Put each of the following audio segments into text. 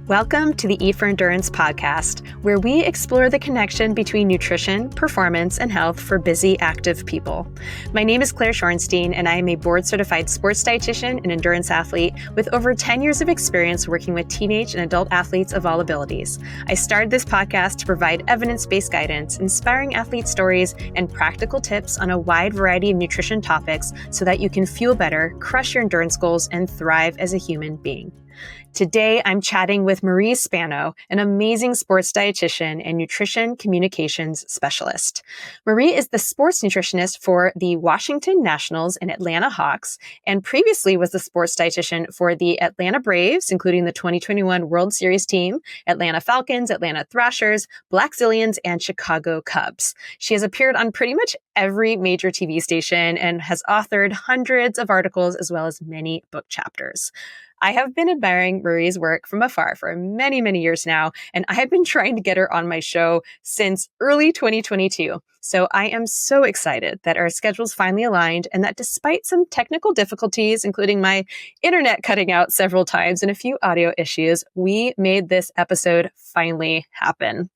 Welcome to the Eat for Endurance podcast, where we explore the connection between nutrition, performance, and health for busy, active people. My name is Claire Shorenstein, and I am a board-certified sports dietitian and endurance athlete with over 10 years of experience working with teenage and adult athletes of all abilities. I started this podcast to provide evidence-based guidance, inspiring athlete stories, and practical tips on a wide variety of nutrition topics so that you can fuel better, crush your endurance goals, and thrive as a human being. Today, I'm chatting with Marie Spano, an amazing sports dietitian and nutrition communications specialist. Marie is the sports nutritionist for the Washington Nationals and Atlanta Hawks, and previously was the sports dietitian for the Atlanta Braves, including the 2021 World Series team, Atlanta Falcons, Atlanta Thrashers, Black Zillions, and Chicago Cubs. She has appeared on pretty much every major TV station and has authored hundreds of articles as well as many book chapters. I have been admiring Marie's work from afar for many, many years now, and I have been trying to get her on my show since early 2022. So I am so excited that our schedules finally aligned and that despite some technical difficulties, including my internet cutting out several times and a few audio issues, we made this episode finally happen.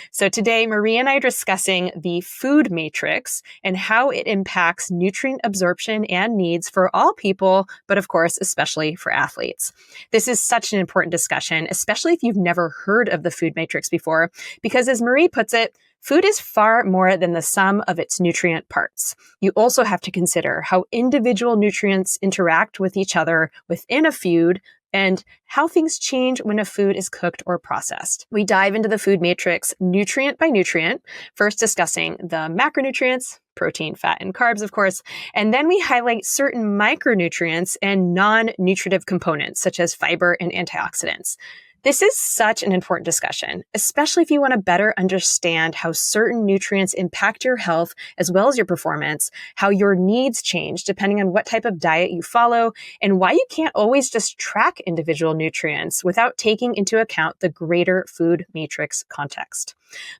So today, Marie and I are discussing the food matrix and how it impacts nutrient absorption and needs for all people, but of course, especially for athletes. This is such an important discussion, especially if you've never heard of the food matrix before, because as Marie puts it, food is far more than the sum of its nutrient parts. You also have to consider how individual nutrients interact with each other within a food, and how things change when a food is cooked or processed. We dive into the food matrix nutrient by nutrient, first discussing the macronutrients, protein, fat, and carbs, of course, and then we highlight certain micronutrients and non-nutritive components, such as fiber and antioxidants. This is such an important discussion, especially if you want to better understand how certain nutrients impact your health as well as your performance, how your needs change depending on what type of diet you follow, and why you can't always just track individual nutrients without taking into account the greater food matrix context.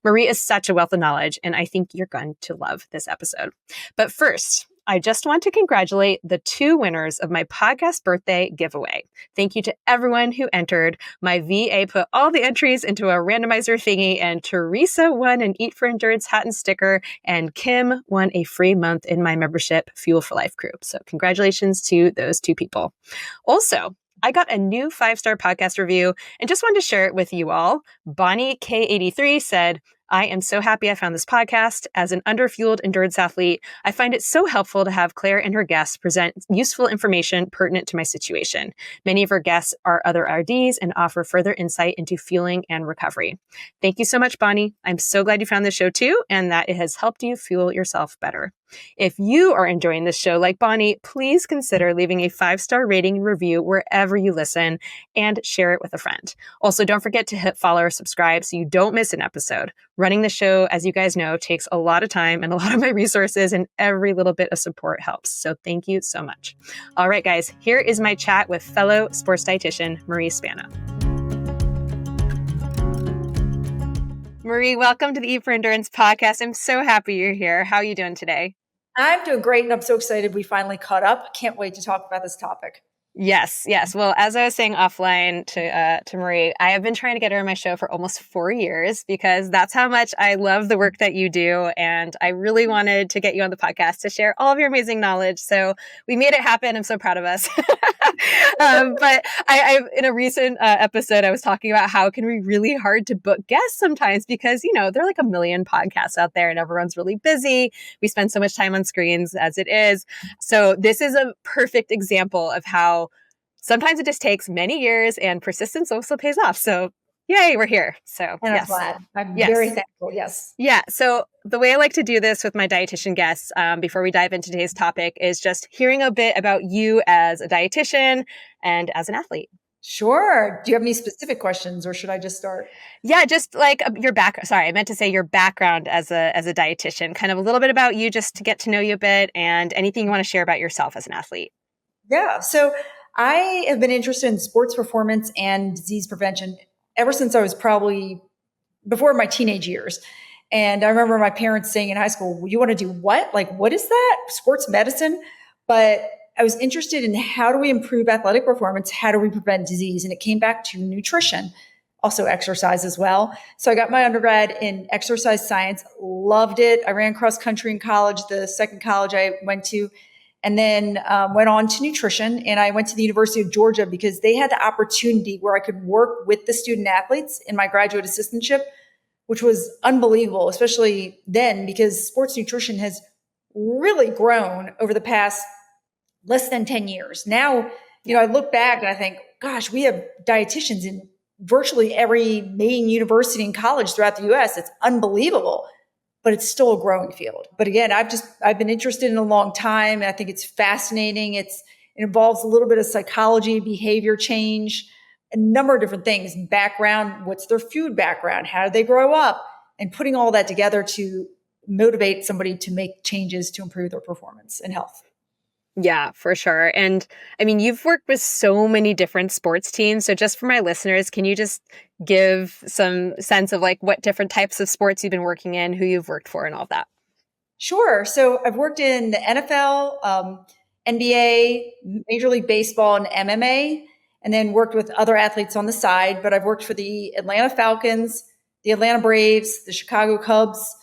Marie is such a wealth of knowledge, and I think you're going to love this episode. But first, I just want to congratulate the two winners of my podcast birthday giveaway. Thank you to everyone who entered. My VA put all the entries into a randomizer thingy, and Teresa won an Eat for Endurance hat and sticker, and Kim won a free month in my membership Fuel for Life group. So congratulations to those two people. Also, I got a new 5-star podcast review and just wanted to share it with you all. Bonnie K83 said, "I am so happy I found this podcast. As an underfueled endurance athlete, I find it so helpful to have Claire and her guests present useful information pertinent to my situation. Many of her guests are other RDs and offer further insight into fueling and recovery." Thank you so much, Bonnie. I'm so glad you found this show too, and that it has helped you fuel yourself better. If you are enjoying this show like Bonnie, please consider leaving a 5-star rating and review wherever you listen and share it with a friend. Also, don't forget to hit follow or subscribe so you don't miss an episode. Running the show, as you guys know, takes a lot of time and a lot of my resources, and every little bit of support helps. So thank you so much. All right, guys, here is my chat with fellow sports dietitian Marie Spano. Marie, welcome to the Eat for Endurance podcast. I'm so happy you're here. How are you doing today? I'm doing great, and I'm so excited we finally caught up. Can't wait to talk about this topic. Yes. Well, as I was saying offline to Marie, I have been trying to get her on my show for almost 4 years because that's how much I love the work that you do. And I really wanted to get you on the podcast to share all of your amazing knowledge. So we made it happen. I'm so proud of us. But I in a recent episode, I was talking about how it can be really hard to book guests sometimes because, there are like a million podcasts out there and everyone's really busy. We spend so much time on screens as it is. So this is a perfect example of how sometimes it just takes many years and persistence also pays off. So yay, we're here. So and yes. I'm glad. I'm very thankful. Yes. Yeah. So the way I like to do this with my dietitian guests before we dive into today's topic is just hearing a bit about you as a dietitian and as an athlete. Sure. Do you have any specific questions or should I just start? Yeah, just like your background. Sorry, I meant to say your background as a dietitian, kind of a little bit about you just to get to know you a bit and anything you want to share about yourself as an athlete. Yeah. So I have been interested in sports performance and disease prevention ever since I was probably before my teenage years. And I remember my parents saying in high school, "You want to do what? Like, what is that? Sports medicine?" But I was interested in how do we improve athletic performance? How do we prevent disease? And it came back to nutrition. also exercise as well. So I got my undergrad in exercise science, loved it. I ran cross country in college, the second college I went to, and then went on to nutrition. And I went to the University of Georgia because they had the opportunity where I could work with the student athletes in my graduate assistantship, which was unbelievable, especially then because sports nutrition has really grown over the past less than 10 years. Now, I look back and I think, gosh, we have dietitians in virtually every main university and college throughout the US. It's unbelievable, but it's still a growing field. But again, I've been interested in a long time. And I think it's fascinating. It involves a little bit of psychology, behavior change, a number of different things, background, what's their food background? How did they grow up? And putting all that together to motivate somebody to make changes to improve their performance and health. Yeah, for sure. And I mean, you've worked with so many different sports teams. So just for my listeners, can you just give some sense of like what different types of sports you've been working in, who you've worked for and all of that? Sure. So I've worked in the NFL, NBA, Major League Baseball, and MMA, and then worked with other athletes on the side. But I've worked for the Atlanta Falcons, the Atlanta Braves, the Chicago Cubs,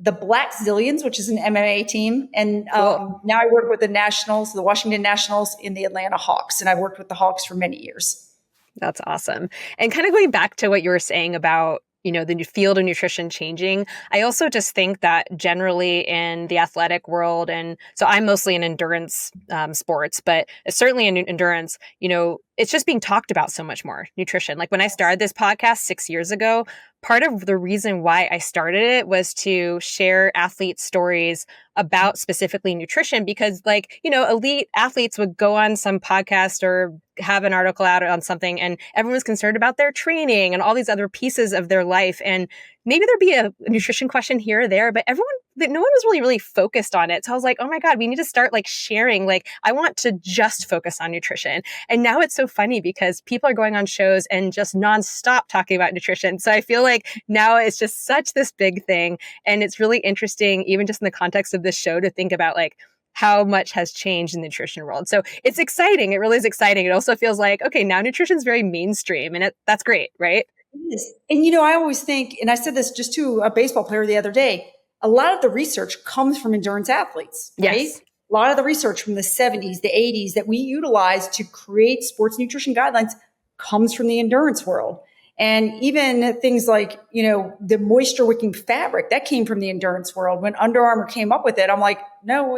the Black Zillions, which is an MMA team. And Cool. now I work with the Nationals, the Washington Nationals, in the Atlanta Hawks. And I've worked with the Hawks for many years. That's awesome. And kind of going back to what you were saying about, the field of nutrition changing, I also just think that generally in the athletic world, and so I'm mostly in endurance sports, but certainly in endurance, it's just being talked about so much more, nutrition. Like when I started this podcast 6 years ago, part of the reason why I started it was to share athlete stories about specifically nutrition, because elite athletes would go on some podcast or have an article out on something and everyone's concerned about their training and all these other pieces of their life. And maybe there'd be a nutrition question here or there, but no one was really focused on it. So I was like, oh my God, we need to start sharing. I want to just focus on nutrition. And now it's so funny because people are going on shows and just nonstop talking about nutrition. So I feel like now it's just such this big thing. And it's really interesting, even just in the context of this show, to think about how much has changed in the nutrition world. So it's exciting. It really is exciting. It also feels like, okay, now nutrition is very mainstream and that's great, right? Yes. And, I always think, and I said this just to a baseball player the other day, a lot of the research comes from endurance athletes, right? Yes. A lot of the research from the 70s, the 80s that we utilize to create sports nutrition guidelines comes from the endurance world. And even things like, the moisture wicking fabric, that came from the endurance world. When Under Armour came up with it, I'm like, no,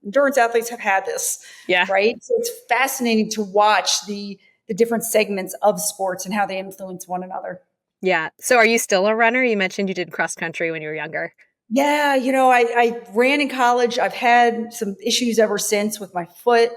endurance athletes have had this, yeah, right? So it's fascinating to watch the different segments of sports and how they influence one another. Yeah. So are you still a runner? You mentioned you did cross country when you were younger. Yeah, I ran in college. I've had some issues ever since with my foot.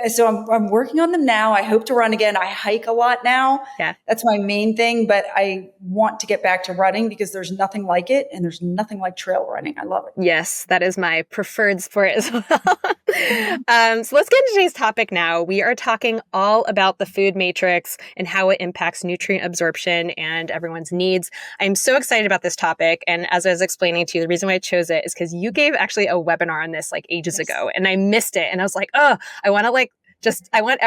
So I'm working on them now. I hope to run again. I hike a lot now. Yeah. That's my main thing, but I want to get back to running because there's nothing like it and there's nothing like trail running. I love it. Yes, that is my preferred sport as well. So let's get into today's topic now. We are talking all about the food matrix and how it impacts nutrient absorption and everyone's needs. I'm so excited about this topic. And as I was explaining to you, the reason why I chose it is because you gave actually a webinar on this ages ago and I missed it. And I was like, oh, I want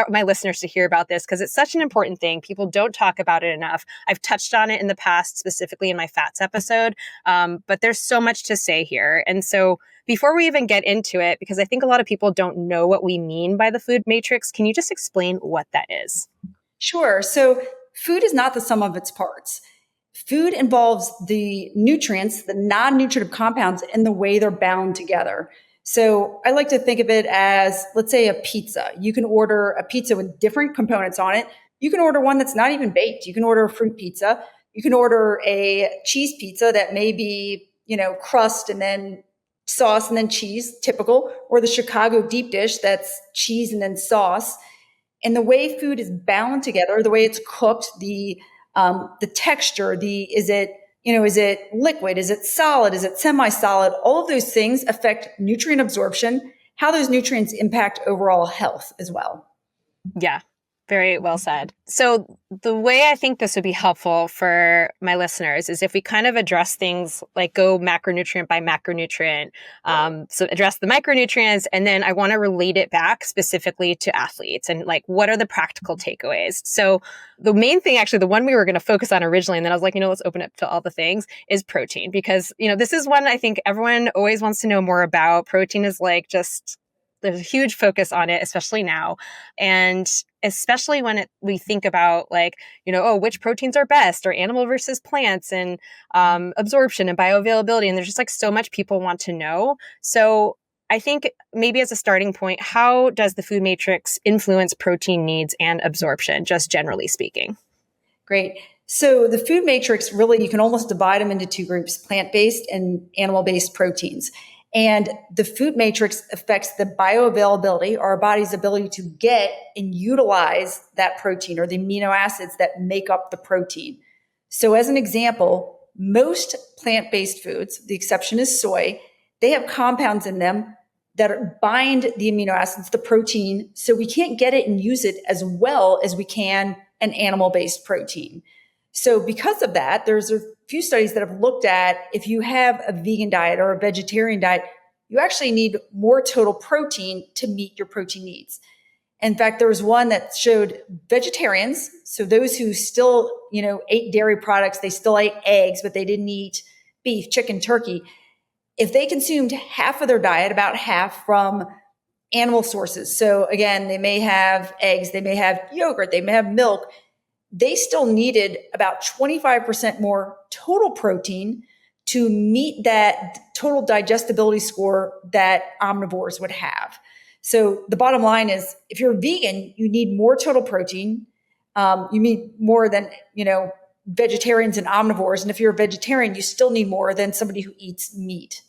my listeners to hear about this because it's such an important thing. People don't talk about it enough. I've touched on it in the past, specifically in my fats episode, but there's so much to say here. And so before we even get into it, because I think a lot of people don't know what we mean by the food matrix, can you just explain what that is? Sure. So food is not the sum of its parts. Food involves the nutrients, the non-nutritive compounds, and the way they're bound together. So I like to think of it as, let's say, a pizza. You can order a pizza with different components on it. You can order one that's not even baked. You can order a fruit pizza. You can order a cheese pizza that may be, crust and then sauce and then cheese, typical, or the Chicago deep dish that's cheese and then sauce. And the way food is bound together, the way it's cooked, the texture, is it liquid? Is it solid? Is it semi-solid? All of those things affect nutrient absorption, how those nutrients impact overall health as well. Yeah. Very well said. So the way I think this would be helpful for my listeners is if we kind of address things like go macronutrient by macronutrient. So address the micronutrients, and then I want to relate it back specifically to athletes and like, what are the practical takeaways? So the main thing, actually, the one we were going to focus on originally, and then I was like, let's open it to all the things, is protein, because, this is one I think everyone always wants to know more about. Protein is like just, there's a huge focus on it, especially now. And especially when we think about like, which proteins are best, or animal versus plants, and absorption and bioavailability. And there's just like so much people want to know. So I think maybe as a starting point, how does the food matrix influence protein needs and absorption, just generally speaking? Great. So the food matrix, really, you can almost divide them into two groups, plant-based and animal-based proteins. And the food matrix affects the bioavailability, our body's ability to get and utilize that protein, or the amino acids that make up the protein. So as an example, most plant-based foods, the exception is soy, they have compounds in them that bind the amino acids, the protein, so we can't get it and use it as well as we can an animal-based protein. So because of that, there's a few studies that have looked at if you have a vegan diet or a vegetarian diet, you actually need more total protein to meet your protein needs. In fact, there was one that showed vegetarians, so those who still, ate dairy products, they still ate eggs, but they didn't eat beef, chicken, turkey. If they consumed half of their diet, about half from animal sources. So again, they may have eggs, they may have yogurt, they may have milk. They still needed about 25% more total protein to meet that total digestibility score that omnivores would have. So the bottom line is, if you're a vegan, you need more total protein. You need more than, vegetarians and omnivores. And if you're a vegetarian, you still need more than somebody who eats meat.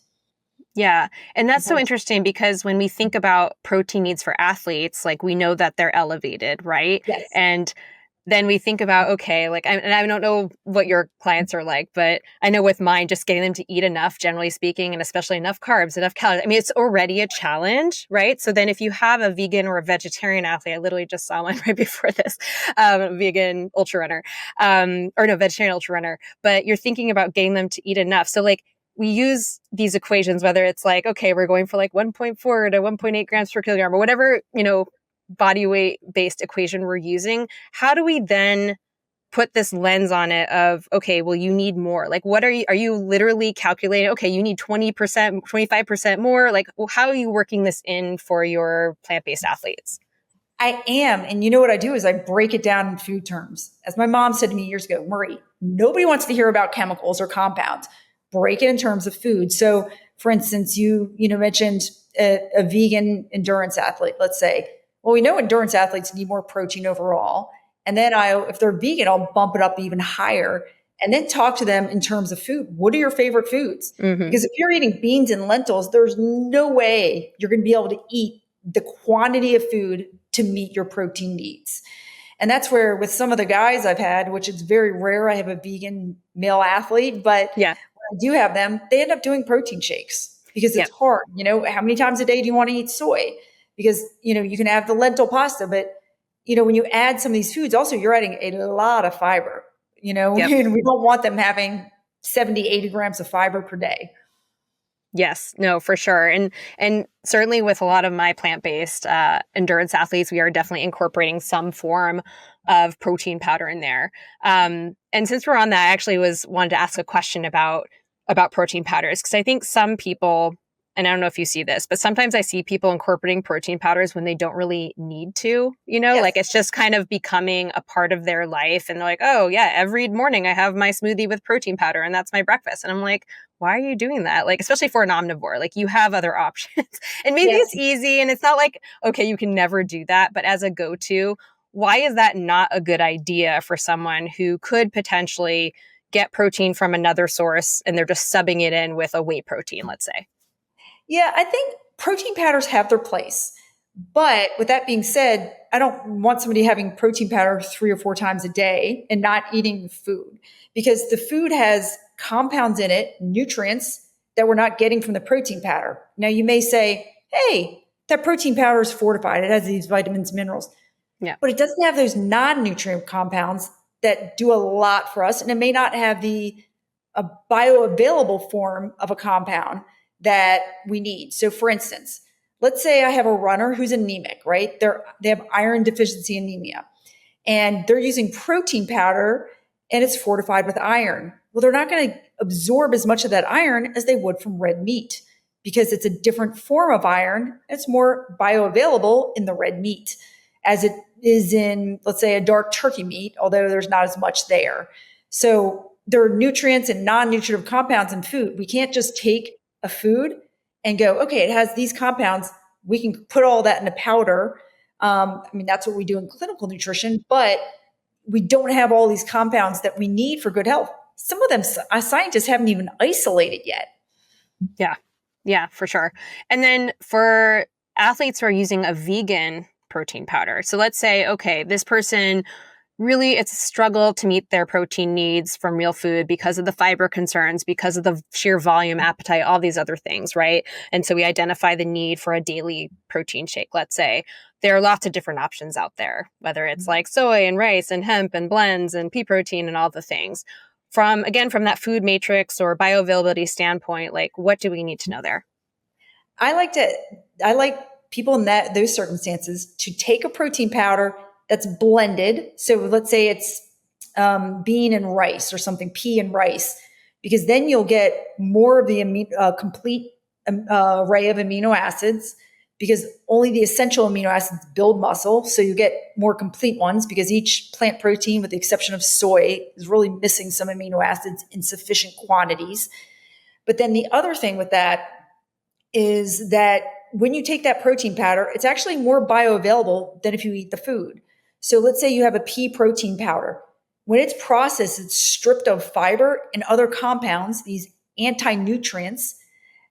Yeah. And that's so interesting, because when we think about protein needs for athletes, like we know that they're elevated, right? Yes. And then we think about, okay, like, and I don't know what your clients are like, but I know with mine, just getting them to eat enough, generally speaking, and especially enough carbs, enough calories. I mean, it's already a challenge, right? So then if you have a vegan or a vegetarian athlete, I literally just saw one right before this, vegan ultra runner, vegetarian ultra runner, but you're thinking about getting them to eat enough. So like, we use these equations, whether it's like, okay, we're going for like 1.4 to 1.8 grams per kilogram, or whatever, body weight based equation we're using. How do we then put this lens on it of, okay, well, you need more? Like, what are you literally calculating? Okay, you need 20%, 25% more. Like, well, how are you working this in for your plant-based athletes? I am. And what I do is I break it down in food terms. As my mom said to me years ago, Marie, nobody wants to hear about chemicals or compounds. Break it in terms of food. So for instance, you mentioned a vegan endurance athlete, let's say. Well, we know endurance athletes need more protein overall. And then if they're vegan, I'll bump it up even higher and then talk to them in terms of food. What are your favorite foods? Mm-hmm. Because if you're eating beans and lentils, there's no way you're going to be able to eat the quantity of food to meet your protein needs. And that's where with some of the guys I've had, which is very rare, I have a vegan male athlete, but when I do have them, they end up doing protein shakes because it's hard. How many times a day do you want to eat soy? Because, you can have the lentil pasta, but, when you add some of these foods, also you're adding a lot of fiber, and we don't want them having 70, 80 grams of fiber per day. Yes, no, for sure. And certainly with a lot of my plant-based endurance athletes, we are definitely incorporating some form of protein powder in there. And since we're on that, I actually wanted to ask a question about protein powders, because I think some people, and I don't know if you see this, but sometimes I see people incorporating protein powders when they don't really need to, like it's just kind of becoming a part of their life. And they're like, oh yeah, every morning I have my smoothie with protein powder and that's my breakfast. And I'm like, why are you doing that? Like, especially for an omnivore, like you have other options and maybe it's easy and it's not like, okay, you can never do that. But as a go-to, why is that not a good idea for someone who could potentially get protein from another source and they're just subbing it in with a whey protein, let's say? Yeah, I think protein powders have their place. But with that being said, I don't want somebody having protein powder 3 or 4 times a day and not eating food, because the food has compounds in it, nutrients that we're not getting from the protein powder. Now you may say, hey, that protein powder is fortified. It has these vitamins, minerals. Yeah. but it doesn't have those non-nutrient compounds that do a lot for us. And it may not have a bioavailable form of a compound that we need. So for instance, let's say I have a runner who's anemic, right? They have iron deficiency anemia and they're using protein powder and it's fortified with iron. Well, they're not going to absorb as much of that iron as they would from red meat because it's a different form of iron. It's more bioavailable in the red meat as it is in, let's say, a dark turkey meat, although there's not as much there. So there are nutrients and non-nutritive compounds in food. We can't just take a food and go, okay, it has these compounds. We can put all that in a powder. That's what we do in clinical nutrition, but we don't have all these compounds that we need for good health. Some of them scientists haven't even isolated yet. Yeah. Yeah, for sure. And then for athletes who are using a vegan protein powder. So let's say, okay, this person really, it's a struggle to meet their protein needs from real food because of the fiber concerns, because of the sheer volume, appetite, all these other things, right? And so we identify the need for a daily protein shake, let's say. There are lots of different options out there, whether it's like soy and rice and hemp and blends and pea protein and all the things. From that food matrix or bioavailability standpoint, like what do we need to know there? I like people in those circumstances to take a protein powder that's blended. So let's say it's bean and rice or something, pea and rice, because then you'll get more of the complete array of amino acids because only the essential amino acids build muscle. So you get more complete ones because each plant protein, with the exception of soy, is really missing some amino acids in sufficient quantities. But then the other thing with that is that when you take that protein powder, it's actually more bioavailable than if you eat the food. So let's say you have a pea protein powder. When it's processed, it's stripped of fiber and other compounds, these anti-nutrients,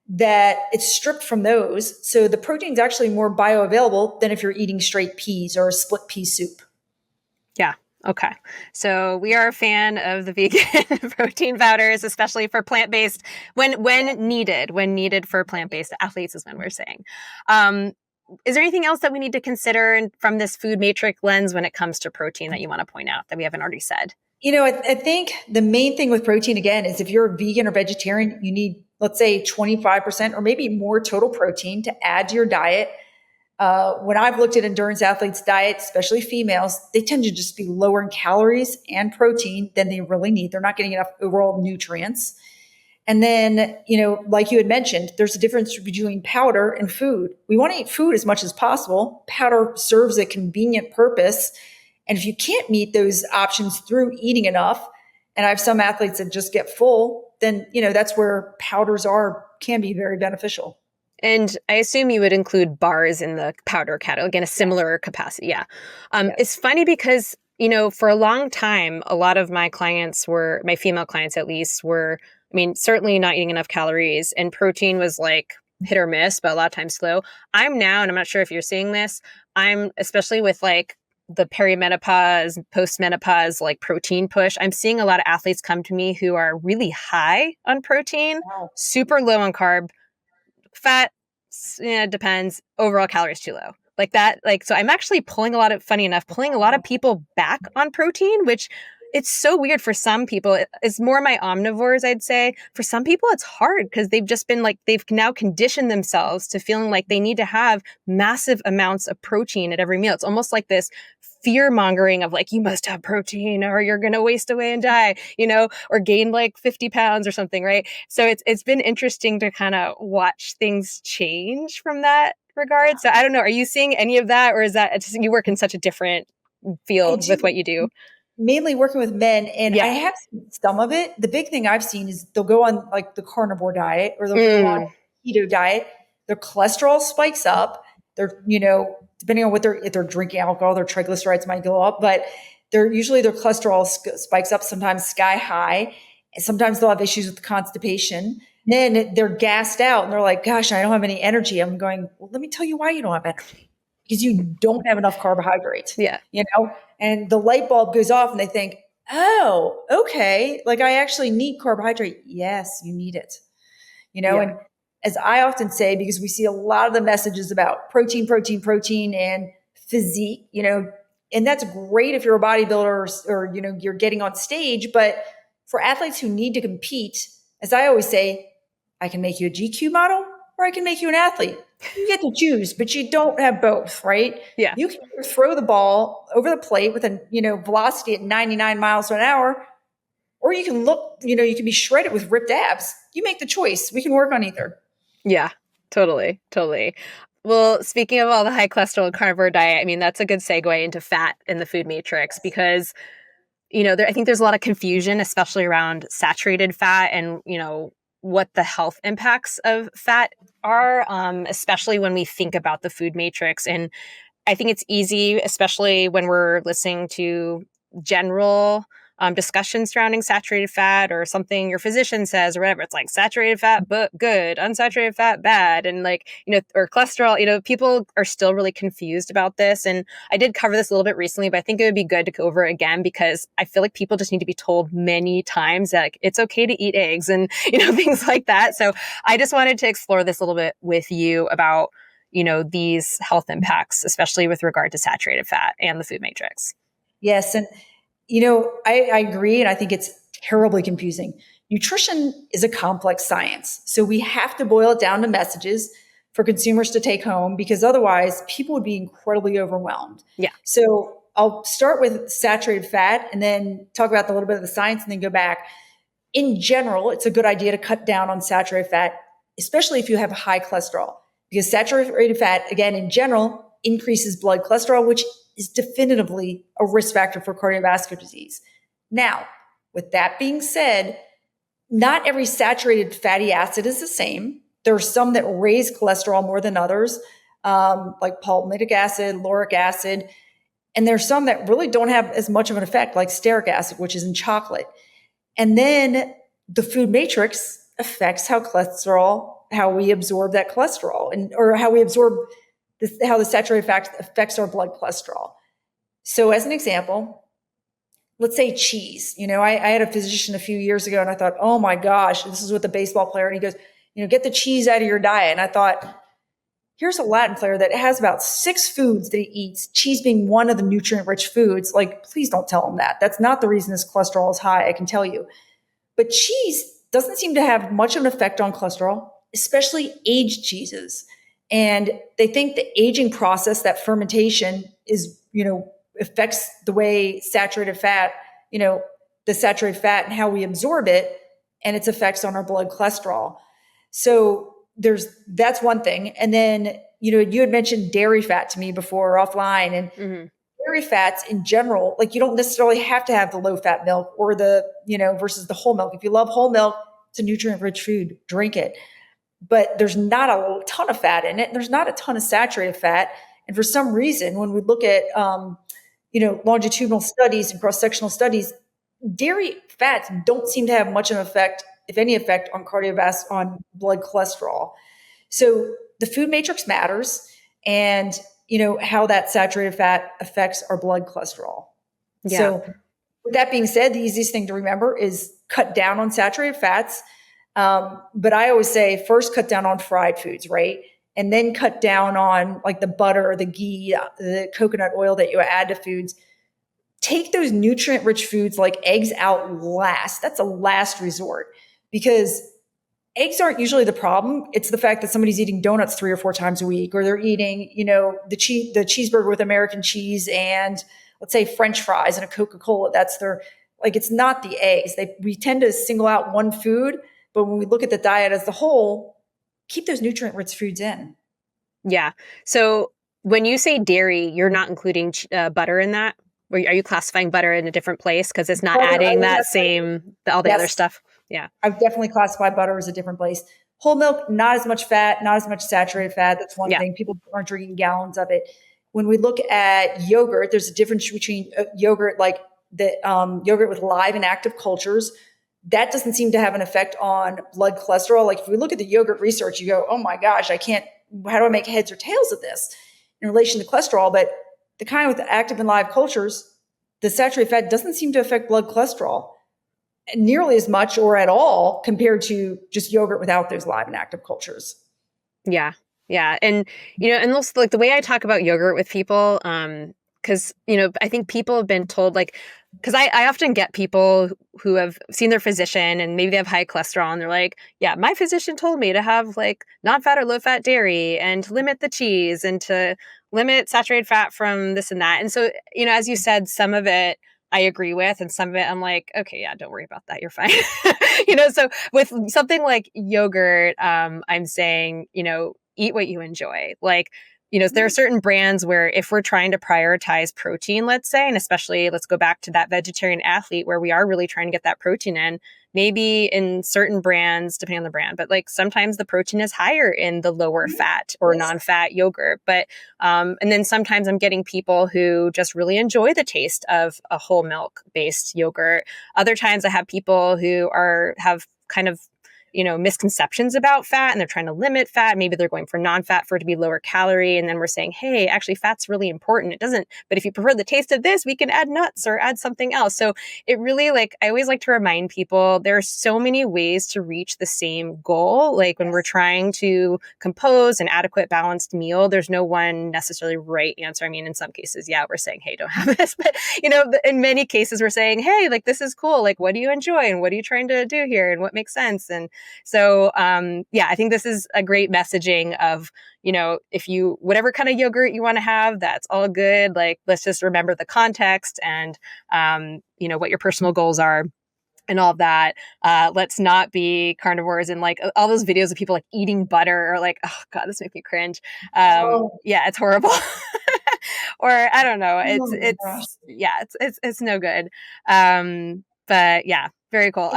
that it's stripped from those. So the protein is actually more bioavailable than if you're eating straight peas or a split pea soup. Yeah. Okay. So we are a fan of the vegan protein powders, especially for plant-based when needed for plant-based athletes is when we're saying. Is there anything else that we need to consider from this food matrix lens when it comes to protein that you want to point out that we haven't already said? I think the main thing with protein, again, is if you're a vegan or vegetarian, you need, let's say, 25% or maybe more total protein to add to your diet. When I've looked at endurance athletes' diets, especially females, they tend to just be lower in calories and protein than they really need. They're not getting enough overall nutrients. And then, like you had mentioned, there's a difference between powder and food. We want to eat food as much as possible. Powder serves a convenient purpose. And if you can't meet those options through eating enough, and I have some athletes that just get full, then, that's where powders can be very beneficial. And I assume you would include bars in the powder category, again, a similar capacity. Yeah. Yes. It's funny because, for a long time, a lot of my clients my female clients at least certainly not eating enough calories, and protein was like hit or miss, but a lot of times slow. I'm now, and I'm not sure if you're seeing this, I'm especially with like the perimenopause, postmenopause, like protein push. I'm seeing a lot of athletes come to me who are really high on protein, Wow. super low on carb, fat, depends, overall calories too low. Like that, so I'm actually pulling a lot of people back on protein, which it's so weird for some people. It's more my omnivores, I'd say. For some people, it's hard because they've just been they've now conditioned themselves to feeling like they need to have massive amounts of protein at every meal. It's almost like this fear mongering of you must have protein or you're going to waste away and die, or gain 50 pounds or something, right? So it's been interesting to kind of watch things change from that regard. So I don't know, are you seeing any of that, or is that just, you work in such a different field with what you do? Mainly working with men, and I have seen some of it. The big thing I've seen is they'll go on the carnivore diet or they'll go on keto diet. Their cholesterol spikes up. They're, depending on if they're drinking alcohol, their triglycerides might go up, but their cholesterol spikes up, sometimes sky high. And sometimes they'll have issues with constipation. Then they're gassed out and they're like, gosh, I don't have any energy. I'm going, well, let me tell you why you don't have energy. Because you don't have enough carbohydrates. Yeah. And the light bulb goes off and they think, oh, okay. I actually need carbohydrate. Yes, you need it. And as I often say, because we see a lot of the messages about protein, and physique, And that's great if you're a bodybuilder or you're getting on stage. But for athletes who need to compete, as I always say, I can make you a GQ model or I can make you an athlete. You get to choose, but you don't have both, right? Yeah. You can throw the ball over the plate with a velocity at 99 miles an hour, or you can you can be shredded with ripped abs. You make the choice. We can work on either. Yeah, totally. Totally. Well, speaking of all the high cholesterol carnivore diet, I mean, that's a good segue into fat in the food matrix because, I think there's a lot of confusion, especially around saturated fat and, what the health impacts of fat are, especially when we think about the food matrix. And I think it's easy, especially when we're listening to general discussions surrounding saturated fat or something your physician says or whatever. It's like saturated fat, but good, unsaturated fat, bad. And or cholesterol, people are still really confused about this. And I did cover this a little bit recently, but I think it would be good to go over it again because I feel like people just need to be told many times that it's okay to eat eggs and, things like that. So I just wanted to explore this a little bit with you about these health impacts, especially with regard to saturated fat and the food matrix. Yes. And, I agree. And I think it's terribly confusing. Nutrition is a complex science. So we have to boil it down to messages for consumers to take home because otherwise people would be incredibly overwhelmed. Yeah. So I'll start with saturated fat and then talk about a little bit of the science and then go back. In general, it's a good idea to cut down on saturated fat, especially if you have high cholesterol. Because saturated fat, again, in general, increases blood cholesterol, which is definitively a risk factor for cardiovascular disease. Now, with that being said, not every saturated fatty acid is the same. There are some that raise cholesterol more than others, like palmitic acid, lauric acid. And there's some that really don't have as much of an effect, like stearic acid, which is in chocolate. And then the food matrix affects how we absorb that cholesterol or how we absorb how the saturated fat affects our blood cholesterol. So as an example, let's say cheese. I had a physician a few years ago and I thought, oh my gosh, this is with the baseball player. And he goes, get the cheese out of your diet. And I thought, here's a Latin player that has about 6 foods that he eats, cheese being one of the nutrient-rich foods. Like, please don't tell him that. That's not the reason his cholesterol is high, I can tell you. But cheese doesn't seem to have much of an effect on cholesterol, especially aged cheeses. And they think the aging process, that fermentation is, affects the way saturated fat, the saturated fat and how we absorb it and its effects on our blood cholesterol. So that's one thing. And then, you had mentioned dairy fat to me before offline and dairy fats in general, like you don't necessarily have to have the low fat milk or the, versus the whole milk. If you love whole milk, it's a nutrient rich food, drink it. But there's not a ton of fat in it. There's not a ton of saturated fat. And for some reason, when we look at, longitudinal studies and cross-sectional studies, dairy fats don't seem to have much of an effect, if any effect, on on blood cholesterol. So the food matrix matters and, how that saturated fat affects our blood cholesterol. Yeah. So with that being said, the easiest thing to remember is cut down on saturated fats. But I always say first cut down on fried foods, right? And then cut down on like the butter, the ghee, the coconut oil that you add to foods. Take those nutrient-rich foods like eggs out last. That's a last resort because eggs aren't usually the problem. It's the fact that somebody's eating donuts 3 or 4 times a week, or they're eating, the cheeseburger with American cheese and let's say French fries and a Coca-Cola. That's it's not the eggs. We tend to single out one food, but when we look at the diet as a whole, keep those nutrient-rich foods in. Yeah. So when you say dairy, you're not including butter in that? Or are you classifying butter in a different place because it's not adding that same, all the other stuff? Yeah. I've definitely classified butter as a different place. Whole milk, not as much fat, not as much saturated fat. That's one thing. People aren't drinking gallons of it. When we look at yogurt, there's a difference between yogurt, like the yogurt with live and active cultures. That doesn't seem to have an effect on blood cholesterol. Like if we look at the yogurt research, you go, oh my gosh, how do I make heads or tails of this in relation to cholesterol? But the kind with the active and live cultures, the saturated fat doesn't seem to affect blood cholesterol nearly as much or at all compared to just yogurt without those live and active cultures. Yeah. Yeah. And, and also like the way I talk about yogurt with people, because, I think people have been told, like, because I often get people who have seen their physician and maybe they have high cholesterol and they're like, yeah, my physician told me to have like non-fat or low-fat dairy and to limit the cheese and to limit saturated fat from this and that. And so, as you said, some of it I agree with, and some of it I'm like, okay, yeah, don't worry about that. You're fine. So with something like yogurt, I'm saying, eat what you enjoy. Like, there are certain brands where if we're trying to prioritize protein, let's say, and especially let's go back to that vegetarian athlete where we are really trying to get that protein in, maybe in certain brands, depending on the brand, but like sometimes the protein is higher in the lower fat or non-fat yogurt. But, and then sometimes I'm getting people who just really enjoy the taste of a whole milk based yogurt. Other times I have people who have kind of misconceptions about fat and they're trying to limit fat. Maybe they're going for non-fat for it to be lower calorie. And then we're saying, hey, actually fat's really important. It doesn't, but if you prefer the taste of this, we can add nuts or add something else. So it really, like, I always like to remind people there are so many ways to reach the same goal. Like when we're trying to compose an adequate balanced meal, there's no one necessarily right answer. I mean, in some cases, yeah, we're saying, hey, don't have this, but in many cases we're saying, hey, like, this is cool. Like, what do you enjoy? And what are you trying to do here? And what makes sense? And so, I think this is a great messaging of, if you, whatever kind of yogurt you want to have, that's all good. Like, let's just remember the context and, what your personal goals are and all of that. Let's not be carnivores and like all those videos of people like eating butter or like, oh God, this makes me cringe. Yeah, it's horrible. Or I don't know. It's no good. But yeah, very cool.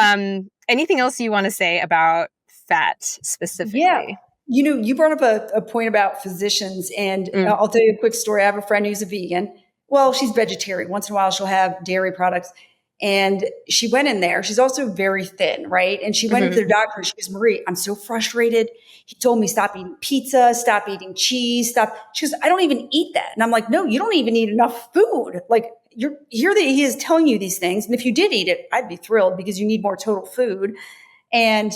Anything else you want to say about fat specifically? Yeah. You brought up a point about physicians, and I'll tell you a quick story. I have a friend who's a vegan. Well, she's vegetarian. Once in a while, she'll have dairy products. And she went in there. She's also very thin, right? And she went into the doctor. She goes, Marie, I'm so frustrated. He told me stop eating pizza, stop eating cheese, stop. She goes, I don't even eat that. And I'm like, no, you don't even eat enough food. Like, you're here that he is telling you these things. And if you did eat it, I'd be thrilled because you need more total food. And,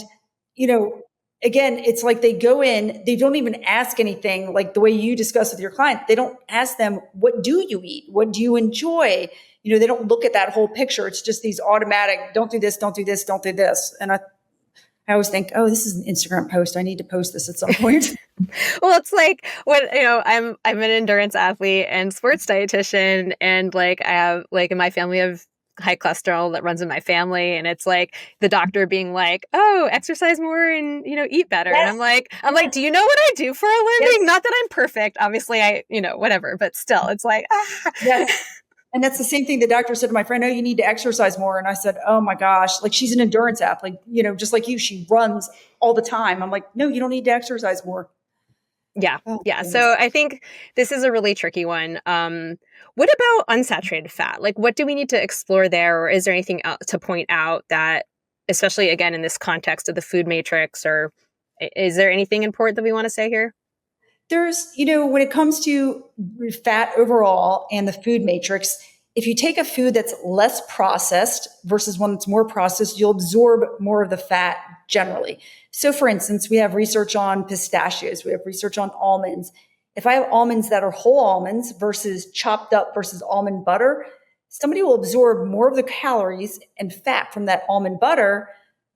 again, it's like they go in, they don't even ask anything like the way you discuss with your client. They don't ask them, what do you eat? What do you enjoy? They don't look at that whole picture. It's just these automatic, don't do this, don't do this, don't do this. And I always think, oh, this is an Instagram post. I need to post this at some point. Well, it's like when, I'm an endurance athlete and sports dietitian, and like I have like in my family of high cholesterol that runs in my family, and it's like the doctor being like, oh, exercise more and eat better. Yes. And I'm like, do you know what I do for a living? Yes. Not that I'm perfect, obviously, I whatever, but still it's like Yes. And that's the same thing the doctor said to my friend, oh, you need to exercise more. And I said, oh my gosh, like she's an endurance athlete, just like you, she runs all the time. I'm like, no, you don't need to exercise more. Yeah. Yeah. So I think this is a really tricky one. What about unsaturated fat? Like, what do we need to explore there? Or is there anything else to point out that, especially again, in this context of the food matrix, or is there anything important that we want to say here? There's, when it comes to fat overall and the food matrix, if you take a food that's less processed versus one that's more processed, you'll absorb more of the fat generally. So for instance, we have research on pistachios. We have research on almonds. If I have almonds that are whole almonds versus chopped up versus almond butter, somebody will absorb more of the calories and fat from that almond butter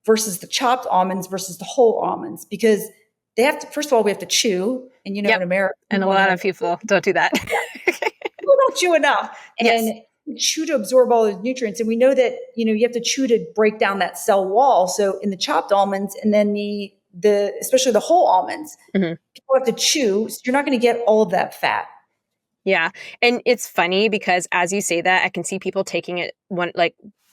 versus the chopped almonds versus the whole almonds, because they have to, first of all, we have to chew. And in America. And a lot of people don't do that. People don't chew enough. And chew to absorb all those nutrients. And we know that, you have to chew to break down that cell wall. So in the chopped almonds and then the especially the whole almonds, people have to chew. So you're not going to get all of that fat. Yeah. And it's funny because as you say that, I can see people taking it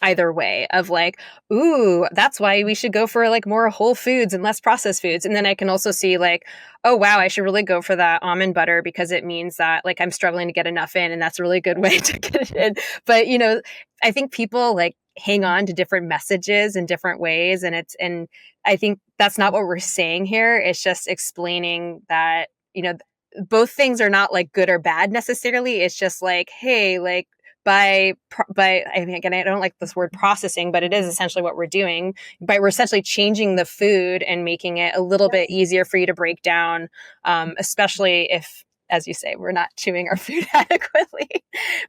either way of like, ooh, that's why we should go for like more whole foods and less processed foods. And then I can also see like, oh, wow, I should really go for that almond butter because it means that like I'm struggling to get enough in. And that's a really good way to get it in. But, I think people like hang on to different messages in different ways. And I think that's not what we're saying here. It's just explaining that, both things are not like good or bad necessarily. It's just like, hey, like, by I mean, again, I don't like this word processing, but it is essentially what we're doing. We're essentially changing the food and making it a little bit easier for you to break down, especially if as you say, we're not chewing our food adequately,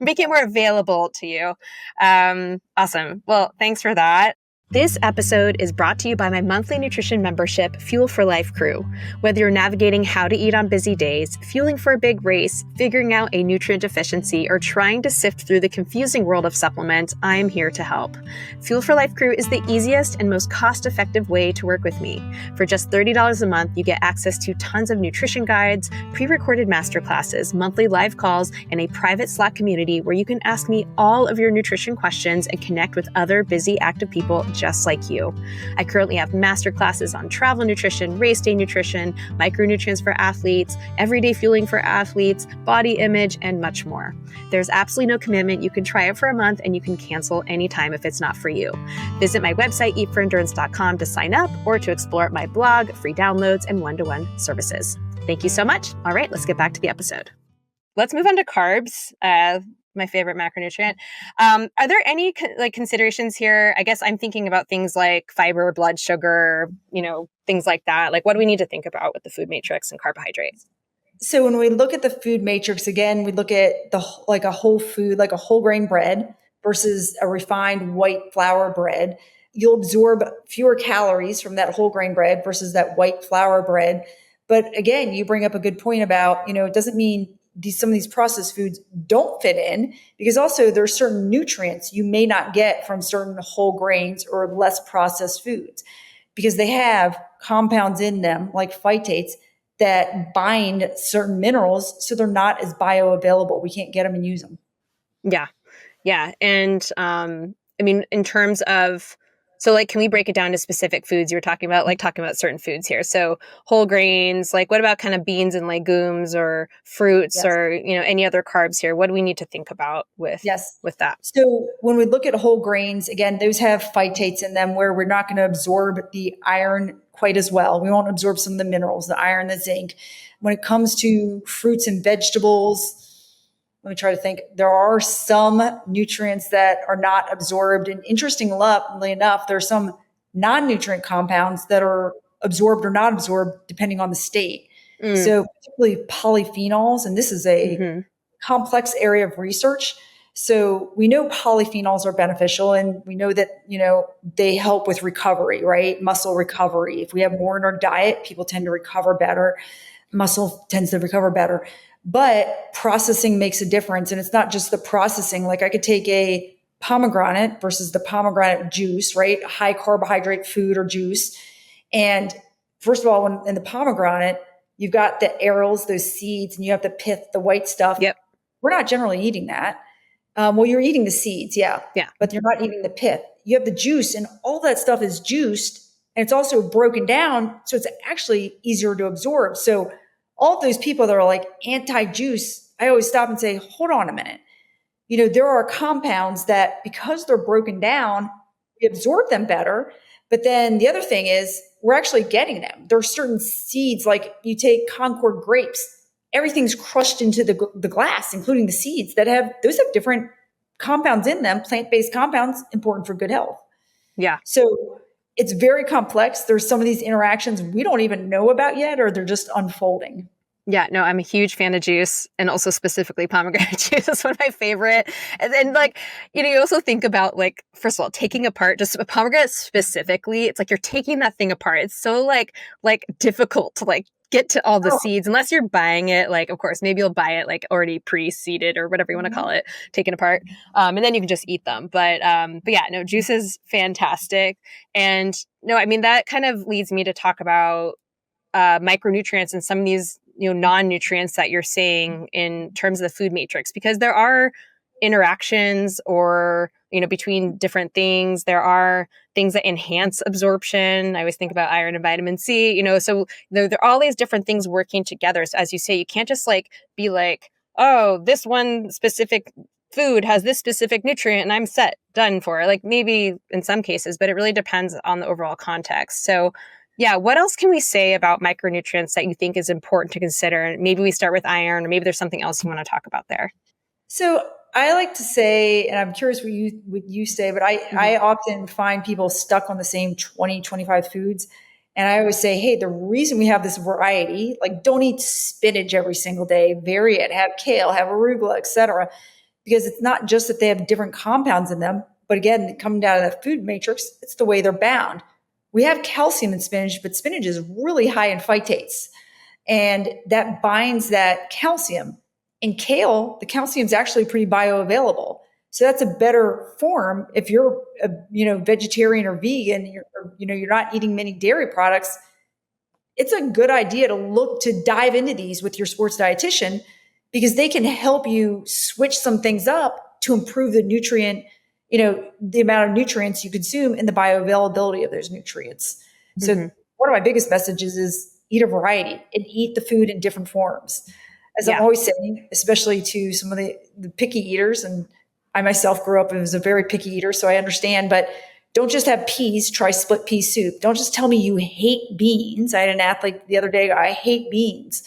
make it more available to you. Awesome. Well, thanks for that. This episode is brought to you by my monthly nutrition membership, Fuel for Life Crew. Whether you're navigating how to eat on busy days, fueling for a big race, figuring out a nutrient deficiency, or trying to sift through the confusing world of supplements, I am here to help. Fuel for Life Crew is the easiest and most cost-effective way to work with me. For just $30 a month, you get access to tons of nutrition guides, pre-recorded masterclasses, monthly live calls, and a private Slack community where you can ask me all of your nutrition questions and connect with other busy, active people just like you. I currently have masterclasses on travel nutrition, race day nutrition, micronutrients for athletes, everyday fueling for athletes, body image, and much more. There's absolutely no commitment. You can try it for a month and you can cancel anytime if it's not for you. Visit my website, eatforendurance.com, to sign up or to explore my blog, free downloads, and one-to-one services. Thank you so much. All right, let's get back to the episode. Let's move on to carbs. My favorite macronutrient. Are there any considerations here? I guess I'm thinking about things like fiber, blood sugar, things like that. Like, what do we need to think about with the food matrix and carbohydrates? So when we look at the food matrix, again, we look at a whole food, like a whole grain bread versus a refined white flour bread. You'll absorb fewer calories from that whole grain bread versus that white flour bread. But again, you bring up a good point about, it doesn't mean some of these processed foods don't fit in, because also there's certain nutrients you may not get from certain whole grains or less processed foods, because they have compounds in them like phytates that bind certain minerals, so they're not as bioavailable. We can't get them and use them. Yeah. And in terms of, so can we break it down to specific foods? You were talking about certain foods here. So whole grains, what about kind of beans and legumes or fruits? Yes. Or, any other carbs here? What do we need to think about with that? So when we look at whole grains, again, those have phytates in them where we're not going to absorb the iron quite as well. We won't absorb some of the minerals, the iron, the zinc. When it comes to fruits and vegetables, let me try to think. There are some nutrients that are not absorbed. And interestingly enough, there are some non-nutrient compounds that are absorbed or not absorbed depending on the state. So particularly polyphenols, and this is a complex area of research. So we know polyphenols are beneficial, and we know that, they help with recovery, right? Muscle recovery. If we have more in our diet, people tend to recover better. Muscle tends to recover better. But processing makes a difference. And it's not just the processing. Like, I could take a pomegranate versus the pomegranate juice, right? High carbohydrate food or juice. And first of all, in the pomegranate, you've got the arils, those seeds, and you have the pith, the white stuff. Yep. We're not generally eating that. Well, you're eating the seeds, yeah. But you're not eating the pith. You have the juice, and all that stuff is juiced, and it's also broken down, so it's actually easier to absorb. So all of those people that are like anti-juice, I always stop and say, hold on a minute. There are compounds that, because they're broken down, we absorb them better. But then the other thing is we're actually getting them. There are certain seeds, like you take Concord grapes, everything's crushed into the glass, including the seeds those have different compounds in them, plant-based compounds, important for good health. Yeah. So it's very complex. There's some of these interactions we don't even know about yet, or they're just unfolding. Yeah, no, I'm a huge fan of juice, and also specifically pomegranate juice is one of my favorite. And then you also think about first of all, taking apart just a pomegranate specifically. It's like you're taking that thing apart. It's so difficult to get to all the seeds, unless you're buying it. Of course, maybe you'll buy it already pre-seeded or whatever you want to call it, taken apart. And then you can just eat them. But yeah, no, juice is fantastic. And no, that kind of leads me to talk about micronutrients and some of these non-nutrients that you're saying in terms of the food matrix, because there are interactions or between different things. There are things that enhance absorption. I always think about iron and vitamin C, so there are all these different things working together. So as you say, you can't just be oh, this one specific food has this specific nutrient and I'm done for. Maybe in some cases, but it really depends on the overall context. So yeah, what else can we say about micronutrients that you think is important to consider? Maybe we start with iron, or maybe there's something else you want to talk about there. So I like to say, and I'm curious what you say, but I often find people stuck on the same 20, 25 foods. And I always say, hey, the reason we have this variety, like don't eat spinach every single day, vary it, have kale, have arugula, etc. Because it's not just that they have different compounds in them, but again, coming down to the food matrix, it's the way they're bound. We have calcium in spinach, but spinach is really high in phytates, and that binds that calcium. In kale, the calcium is actually pretty bioavailable. So that's a better form if you're a vegetarian or vegan, you're not eating many dairy products. It's a good idea to look to dive into these with your sports dietitian, because they can help you switch some things up to improve the nutrient, the amount of nutrients you consume and the bioavailability of those nutrients. So one of my biggest messages is eat a variety and eat the food in different forms. As I'm always saying, especially to some of the picky eaters, and I myself grew up and was a very picky eater, so I understand, but don't just have peas, try split pea soup. Don't just tell me you hate beans. I had an athlete the other day, I hate beans.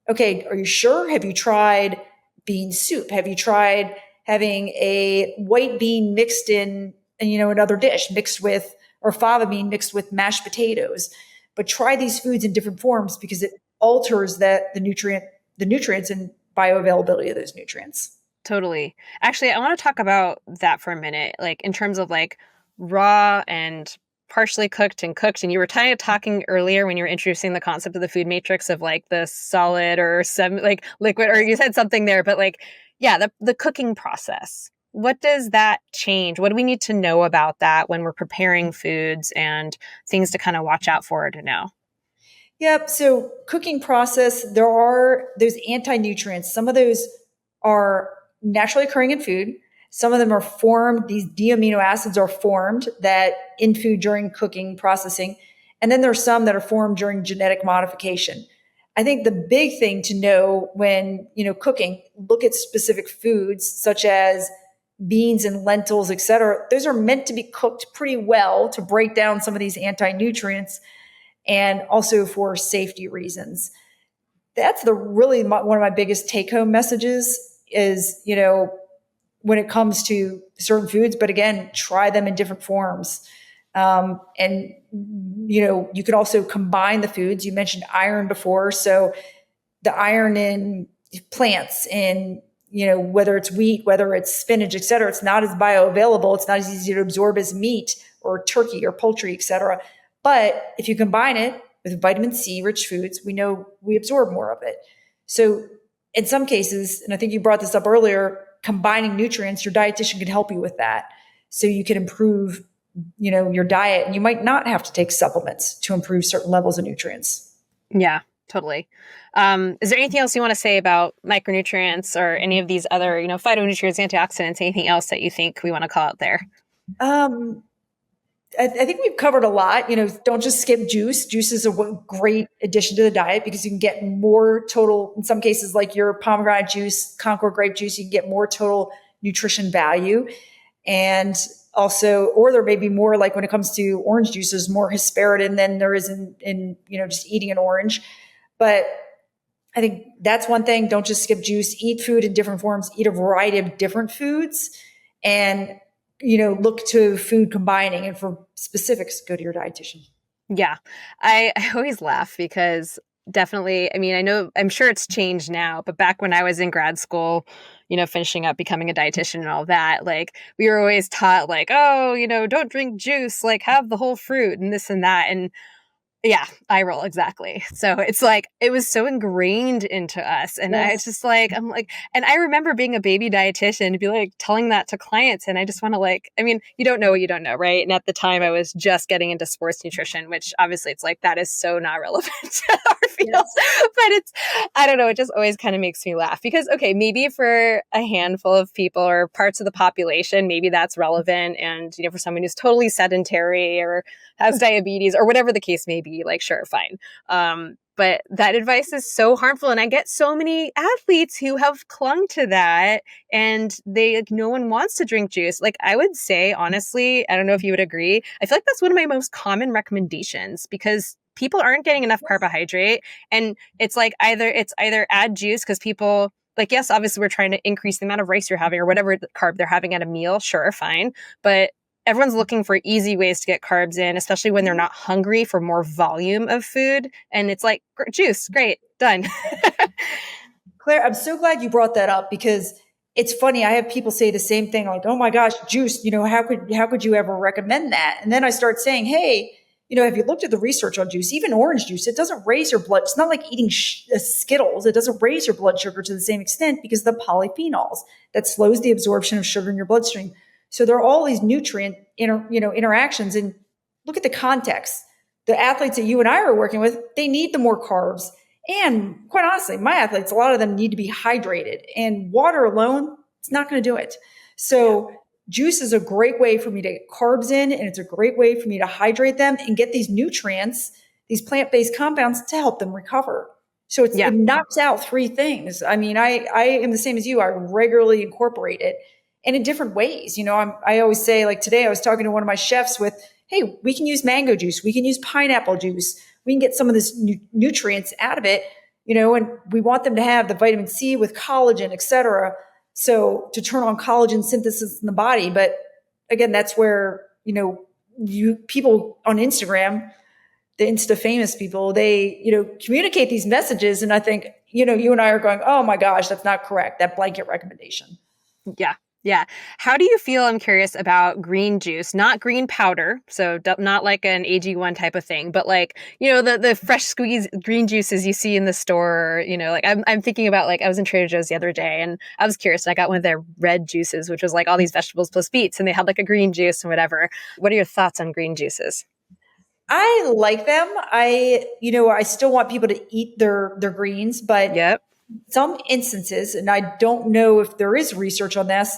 Okay, are you sure? Have you tried bean soup? Have you tried having a white bean mixed in, another dish mixed with, or fava bean mixed with mashed potatoes? But try these foods in different forms, because it alters the nutrients and bioavailability of those nutrients. Totally. Actually, I want to talk about that for a minute, like in terms of like raw and partially cooked and cooked. And you were kind of talking earlier when you were introducing the concept of the food matrix of like the solid or like liquid, or you said something there, but like, yeah, the cooking process. What does that change? What do we need to know about that when we're preparing foods, and things to kind of watch out for or to know? Yep. So cooking process, there's anti-nutrients. Some of those are naturally occurring in food. Some of them are formed, these D-amino acids are formed that in food during cooking processing. And then there's some that are formed during genetic modification. I think the big thing to know when, cooking, look at specific foods such as beans and lentils, et cetera. Those are meant to be cooked pretty well to break down some of these anti-nutrients, and also for safety reasons. That's one of my biggest take-home messages is, when it comes to certain foods, but again, try them in different forms. And, you can also combine the foods. You mentioned iron before. So the iron in plants, in, whether it's wheat, whether it's spinach, et cetera, it's not as bioavailable. It's not as easy to absorb as meat or turkey or poultry, et cetera. But if you combine it with vitamin C rich foods, we know we absorb more of it. So in some cases, and I think you brought this up earlier, combining nutrients, your dietitian can help you with that. So you can improve, your diet, and you might not have to take supplements to improve certain levels of nutrients. Yeah, totally. Is there anything else you want to say about micronutrients or any of these other, phytonutrients, antioxidants, anything else that you think we want to call out there? I think we've covered a lot. Don't just skip juice. Juice is a great addition to the diet, because you can get more total, in some cases, like your pomegranate juice, Concord grape juice, you can get more total nutrition value. And also, or there may be more, like when it comes to orange juice, there's more hesperidin than there is in just eating an orange. But I think that's one thing. Don't just skip juice. Eat food in different forms. Eat a variety of different foods, and look to food combining, and for specifics, go to your dietitian. Yeah. I always laugh because definitely, I'm sure it's changed now, but back when I was in grad school, finishing up becoming a dietitian and all that, like we were always taught like, oh, don't drink juice, like have the whole fruit and this and that. And yeah, eye roll, exactly. So it's like, it was so ingrained into us. And Yes. it's just like, I'm like, and I remember being a baby dietitian to be like telling that to clients. And I just want to you don't know what you don't know, right? And at the time I was just getting into sports nutrition, which obviously it's like, that is so not relevant to our field. Yes. But I don't know, it just always kind of makes me laugh because, okay, maybe for a handful of people or parts of the population, maybe that's relevant. And, for someone who's totally sedentary or has diabetes or whatever the case may be, like, sure, fine. But that advice is so harmful. And I get so many athletes who have clung to that, and no one wants to drink juice. Like, I would say, honestly, I don't know if you would agree, I feel like that's one of my most common recommendations, because people aren't getting enough carbohydrate. And it's like either add juice, because people, like, yes, obviously we're trying to increase the amount of rice you're having or whatever carb they're having at a meal. Sure, fine. But everyone's looking for easy ways to get carbs in, especially when they're not hungry for more volume of food. And it's like, juice, great, done. Claire, I'm so glad you brought that up because it's funny. I have people say the same thing, like, "Oh my gosh, juice! How could you ever recommend that?" And then I start saying, "Hey, have you looked at the research on juice? Even orange juice, it doesn't raise your blood. It's not like eating Skittles. It doesn't raise your blood sugar to the same extent because of the polyphenols that slows the absorption of sugar in your bloodstream. So there are all these nutrient interactions, and look at the context. The athletes that you and I are working with, they need the more carbs." And quite honestly, my athletes, a lot of them need to be hydrated, and water alone, it's not going to do it. So juice is a great way for me to get carbs in, and it's a great way for me to hydrate them and get these nutrients, these plant-based compounds to help them recover. So it knocks out three things. I mean, I am the same as you. I regularly incorporate it and in different ways. I always say, like today, I was talking to one of my chefs with, hey, we can use mango juice. We can use pineapple juice. We can get some of this nutrients out of it, and we want them to have the vitamin C with collagen, et cetera. So to turn on collagen synthesis in the body. But again, that's where, you people on Instagram, the Insta famous people, they, communicate these messages. And I think, you and I are going, oh my gosh, that's not correct. That blanket recommendation. Yeah. Yeah. How do you feel, I'm curious, about green juice, not green powder, so not like an AG1 type of thing, but like, the fresh squeeze green juices you see in the store, like I'm thinking about, like, I was in Trader Joe's the other day and I was curious and I got one of their red juices, which was like all these vegetables plus beets, and they had like a green juice and whatever. What are your thoughts on green juices? I like them. I still want people to eat their greens, but Yep. some instances, and I don't know if there is research on this,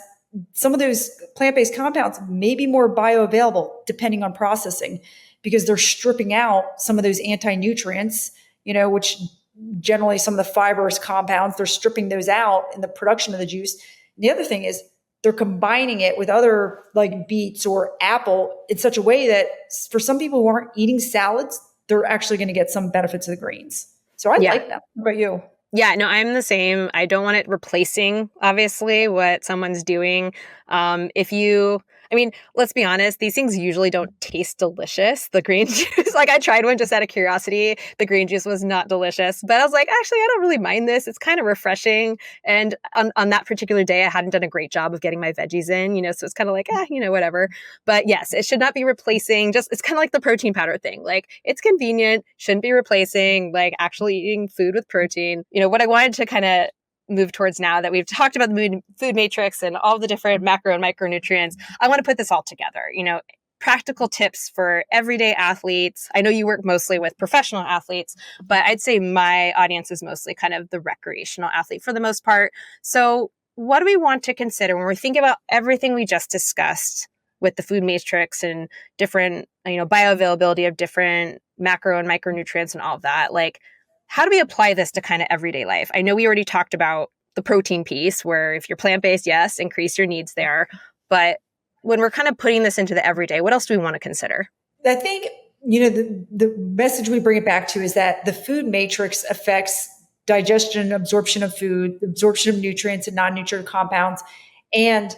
some of those plant-based compounds may be more bioavailable depending on processing because they're stripping out some of those anti-nutrients, which generally some of the fibrous compounds, they're stripping those out in the production of the juice. And the other thing is they're combining it with other like beets or apple in such a way that for some people who aren't eating salads, they're actually going to get some benefits of the greens. So I like them. What about you? Yeah, no, I'm the same. I don't want it replacing, obviously, what someone's doing. Let's be honest, these things usually don't taste delicious. The green juice, like I tried one just out of curiosity. The green juice was not delicious, but I was like, actually, I don't really mind this. It's kind of refreshing. And on that particular day, I hadn't done a great job of getting my veggies in, so it's kind of like, whatever. But yes, it should not be replacing. It's kind of like the protein powder thing. Like it's convenient, shouldn't be replacing like actually eating food with protein. What I wanted to kind of move towards now that we've talked about the food matrix and all the different macro and micronutrients, I want to put this all together, practical tips for everyday athletes. I know you work mostly with professional athletes, but I'd say my audience is mostly kind of the recreational athlete for the most part. So what do we want to consider when we're thinking about everything we just discussed with the food matrix and different, bioavailability of different macro and micronutrients and all of that? Like, how do we apply this to kind of everyday life? I know we already talked about the protein piece where if you're plant-based, yes, increase your needs there. But when we're kind of putting this into the everyday, what else do we want to consider? I think, the message we bring it back to is that the food matrix affects digestion, absorption of food, absorption of nutrients and non-nutrient compounds, and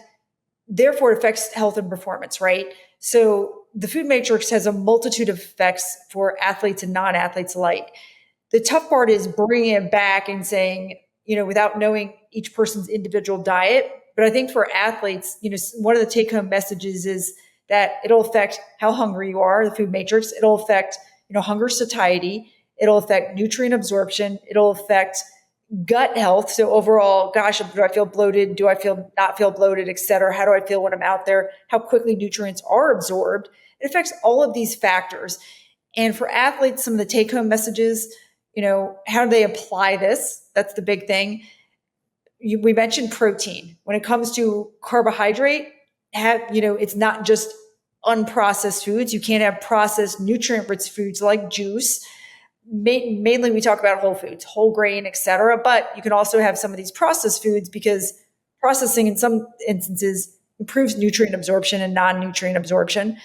therefore it affects health and performance, right? So the food matrix has a multitude of effects for athletes and non-athletes alike. The tough part is bringing it back and saying, without knowing each person's individual diet. But I think for athletes, one of the take home messages is that it'll affect how hungry you are, the food matrix. It'll affect, hunger satiety. It'll affect nutrient absorption. It'll affect gut health. So overall, gosh, do I feel bloated? Do I not feel bloated, et cetera? How do I feel when I'm out there? How quickly nutrients are absorbed? It affects all of these factors. And for athletes, some of the take home messages, how do they apply this? That's the big thing. We mentioned protein. When it comes to carbohydrate, it's not just unprocessed foods. You can't have processed nutrient-rich foods like juice. Mainly we talk about whole foods, whole grain, et cetera. But you can also have some of these processed foods because processing in some instances improves nutrient absorption and non-nutrient absorption.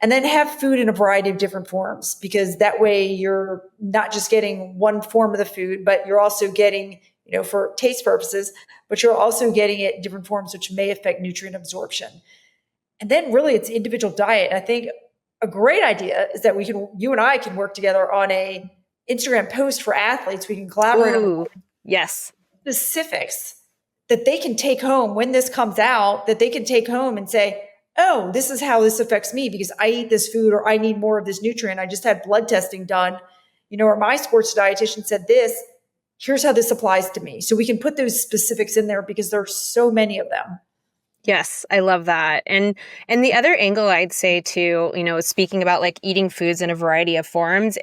And then have food in a variety of different forms because that way you're not just getting one form of the food, but you're also getting, for taste purposes, but you're also getting it in different forms, which may affect nutrient absorption. And then really it's individual diet. I think a great idea is that you and I can work together on a Instagram post for athletes. We can collaborate on Ooh, yes. specifics that they can take home when this comes out, that they can take home and say, oh, this is how this affects me because I eat this food or I need more of this nutrient. I just had blood testing done, or my sports dietitian said this. Here's how this applies to me. So we can put those specifics in there because there's so many of them. Yes, I love that. And the other angle I'd say too, speaking about like eating foods in a variety of forms,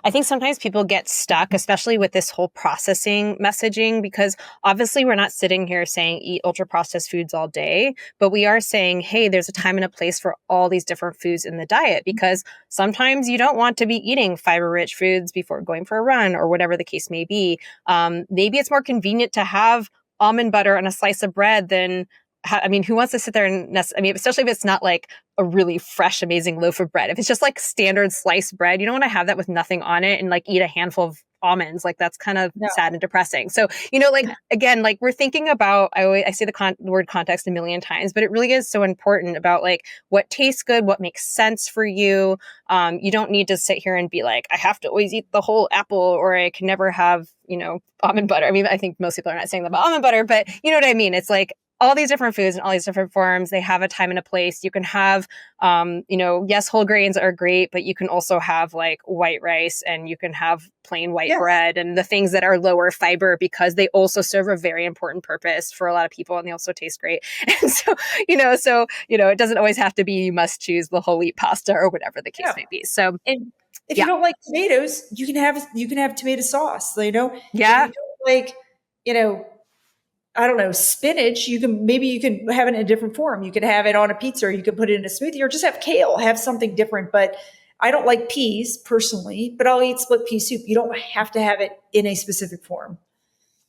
I think sometimes people get stuck, especially with this whole processing messaging, because obviously we're not sitting here saying eat ultra processed foods all day, but we are saying, hey, there's a time and a place for all these different foods in the diet, because sometimes you don't want to be eating fiber rich foods before going for a run or whatever the case may be. Maybe it's more convenient to have almond butter on a slice of bread than who wants to sit there and, especially if it's not like a really fresh, amazing loaf of bread. If it's just like standard sliced bread, you don't want to have that with nothing on it and like eat a handful of almonds. Like that's kind of sad and depressing. So, again, like we're thinking about, I say the word context a million times, but it really is so important about like what tastes good, what makes sense for you. You don't need to sit here and be like, I have to always eat the whole apple or I can never have, almond butter. I think most people are not saying that about almond butter, but you know what I mean? It's like, all these different foods and all these different forms, they have a time and a place. You can have, yes, whole grains are great, but you can also have like white rice and you can have plain white bread and the things that are lower fiber because they also serve a very important purpose for a lot of people and they also taste great. And so, it doesn't always have to be, you must choose the whole wheat pasta or whatever the case may be. So, and if you don't like tomatoes, you can have tomato sauce, Yeah. If you don't like, I don't know, spinach, you can have it in a different form. You could have it on a pizza or you could put it in a smoothie or just have kale, have something different. But I don't like peas personally, but I'll eat split pea soup. You don't have to have it in a specific form.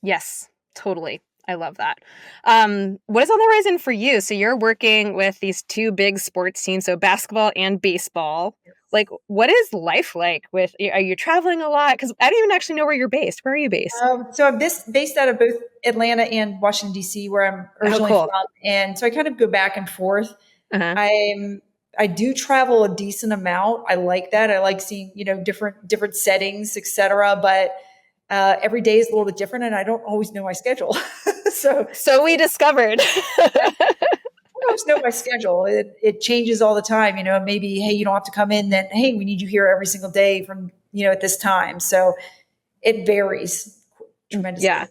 Yes, totally. I love that. What is on the horizon for you? So you're working with these two big sports teams, so basketball and baseball. Like, what is life like are you traveling a lot? Because I don't even actually know where you're based. Where are you based? So I'm based out of both Atlanta and Washington, D.C., where I'm originally from. And so I kind of go back and forth. I do travel a decent amount. I like that. I like seeing, different settings, et cetera. But every day is a little bit different and I don't always know my schedule. So we discovered. I always know my schedule. It changes all the time, maybe, hey, you don't have to come in, then, hey, we need you here every single day from, at this time. So it varies tremendously. Yeah.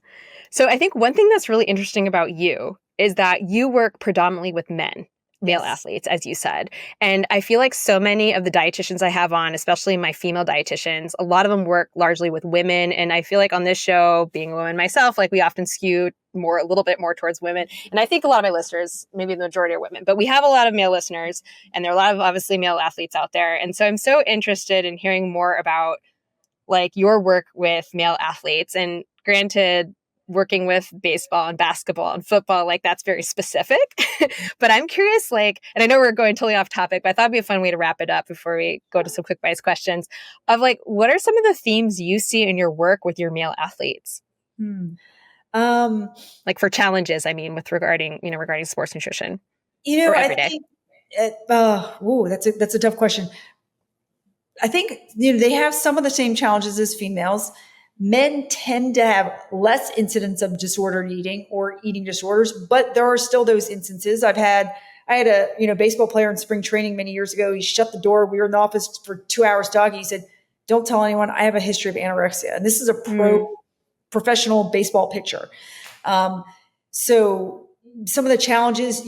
So I think one thing that's really interesting about you is that you work predominantly with male athletes, as you said. And I feel like so many of the dietitians I have on, especially my female dietitians, a lot of them work largely with women. And I feel like on this show, being a woman myself, like we often skew a little bit more towards women. And I think a lot of my listeners, maybe the majority are women, but we have a lot of male listeners and there are a lot of obviously male athletes out there. And so I'm so interested in hearing more about like your work with male athletes. And granted, working with baseball and basketball and football, like that's very specific. But I'm curious, and I know we're going totally off topic, but I thought it'd be a fun way to wrap it up before we go to some quick bites questions of what are some of the themes you see in your work with your male athletes? For challenges, with regarding sports nutrition. I think, that's a tough question. I think, they have some of the same challenges as females. Men tend to have less incidents of disordered eating or eating disorders, but there are still those instances. I had a baseball player in spring training many years ago. He shut the door. We were in the office for 2 hours talking. He said, "Don't tell anyone. I have a history of anorexia." And this is a professional baseball pitcher. So some of the challenges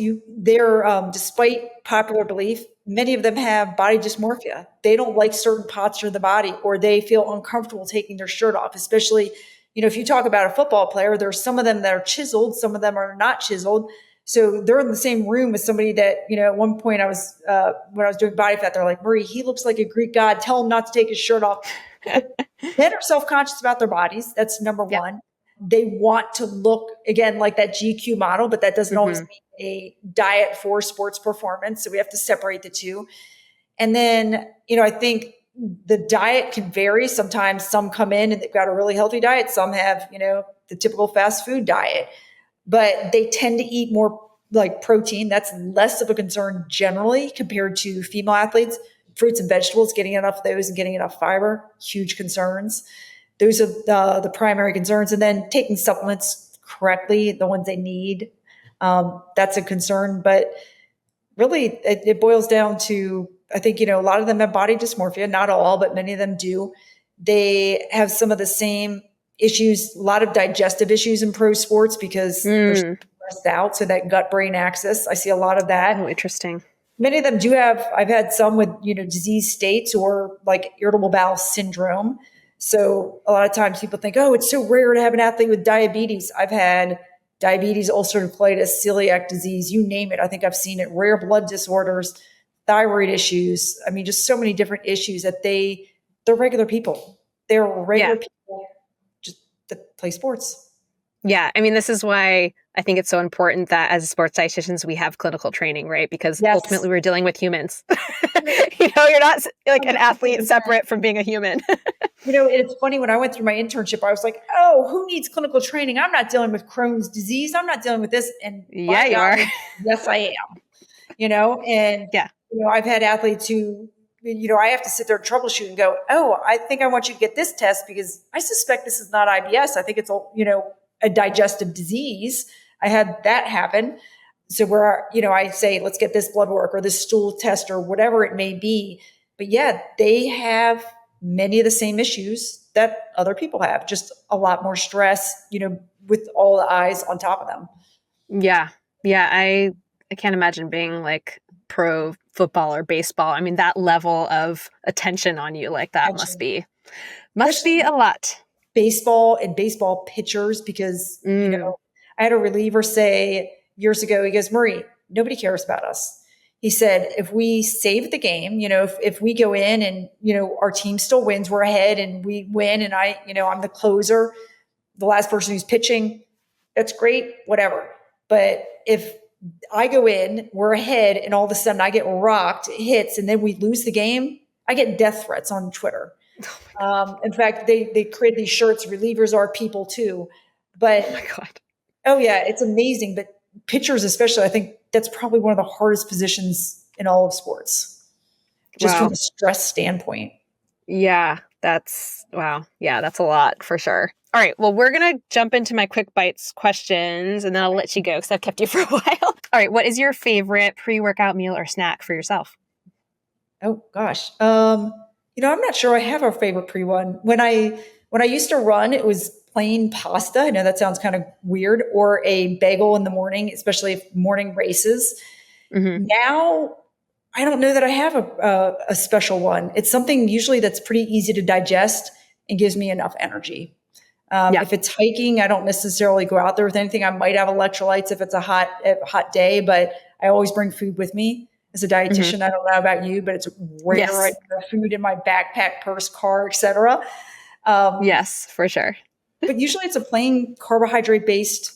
despite popular belief, many of them have body dysmorphia. They don't like certain parts of the body, or they feel uncomfortable taking their shirt off, especially, if you talk about a football player, there's some of them that are chiseled, some of them are not chiseled. So they're in the same room with somebody that, at one point when I was doing body fat, they're like, "Marie, he looks like a Greek god. Tell him not to take his shirt off." Men are self-conscious about their bodies. That's number one. They want to look, again, like that GQ model, but that doesn't always mean a diet for sports performance. So we have to separate the two. And then, I think the diet can vary. Sometimes some come in and they've got a really healthy diet. Some have, the typical fast food diet, but they tend to eat more like protein. That's less of a concern generally compared to female athletes. Fruits and vegetables, getting enough of those and getting enough fiber, huge concerns. Those are the primary concerns. And then taking supplements correctly, the ones they need, that's a concern. But really, it boils down to, I think, a lot of them have body dysmorphia, not all, but many of them do. They have some of the same issues, a lot of digestive issues in pro sports because they're stressed out. So that gut-brain axis, I see a lot of that. Oh, interesting. Many of them do have, I've had some with, disease states or like irritable bowel syndrome. So a lot of times people think, oh, it's so rare to have an athlete with diabetes. I've had diabetes, ulcerative colitis, celiac disease, you name it. I think I've seen it, rare blood disorders, thyroid issues. I mean, just so many different issues that they're regular people. They're regular people just that play sports. Yeah. I mean, this is why I think it's so important that as sports dietitians, we have clinical training, right? Because ultimately we're dealing with humans. You're not like an athlete separate from being a human. It's funny, when I went through my internship, I was like, oh, who needs clinical training? I'm not dealing with Crohn's disease. I'm not dealing with this. And yeah, you are. Yes, I am. And I've had athletes who, I have to sit there and troubleshoot and go, oh, I think I want you to get this test because I suspect this is not IBS. I think it's, a digestive disease. I had that happen. So where, I say, let's get this blood work or this stool test or whatever it may be. But they have many of the same issues that other people have, just a lot more stress, with all the eyes on top of them. Yeah. Yeah. I can't imagine being like pro football or baseball. I mean, that level of attention on you like that must be a lot. Baseball and baseball pitchers, because, I had a reliever say years ago, he goes, Marie, nobody cares about us. He said, if we save the game, if we go in and, our team still wins, we're ahead and we win. And I'm the closer, the last person who's pitching, that's great, whatever. But if I go in, we're ahead, and all of a sudden I get rocked, hits, and then we lose the game, I get death threats on Twitter. In fact, they create these shirts, relievers are people too. But oh my God. Oh yeah, it's amazing. But pitchers especially, I think that's probably one of the hardest positions in all of sports, just from a stress standpoint. Yeah, that's wow. Yeah, that's a lot for sure. All right, well, we're going to jump into my quick bites questions, and then I'll let you go because I've kept you for a while. All right, what is your favorite pre-workout meal or snack for yourself? Oh gosh. I'm not sure I have a favorite pre-one. When I used to run, it was plain pasta. I know that sounds kind of weird, or a bagel in the morning, especially if morning races. Mm-hmm. Now, I don't know that I have a special one. It's something usually that's pretty easy to digest and gives me enough energy. If it's hiking, I don't necessarily go out there with anything. I might have electrolytes if it's a hot day, but I always bring food with me. As a dietitian, mm-hmm. I don't know about you, but it's rare I put food in my backpack, purse, car, etc. Yes, for sure. But usually it's a plain carbohydrate-based,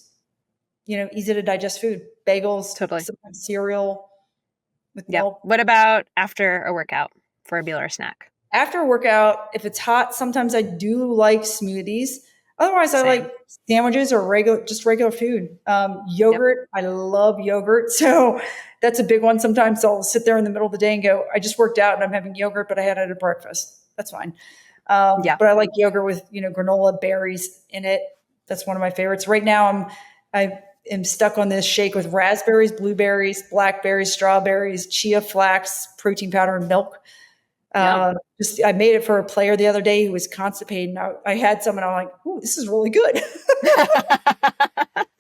easy to digest food. Bagels, totally. Sometimes cereal with milk. What about after a workout for a meal or snack? After a workout, if it's hot, sometimes I do like smoothies. Otherwise, I like sandwiches or regular food. Yogurt, I love yogurt. So that's a big one. Sometimes I'll sit there in the middle of the day and go, I just worked out and I'm having yogurt, but I had it at breakfast. That's fine. But I like yogurt with, granola, berries in it. That's one of my favorites. Right now, I am stuck on this shake with raspberries, blueberries, blackberries, strawberries, chia flax, protein powder, and milk. I made it for a player the other day who was constipated. And I had some, and I'm like, "Ooh, this is really good."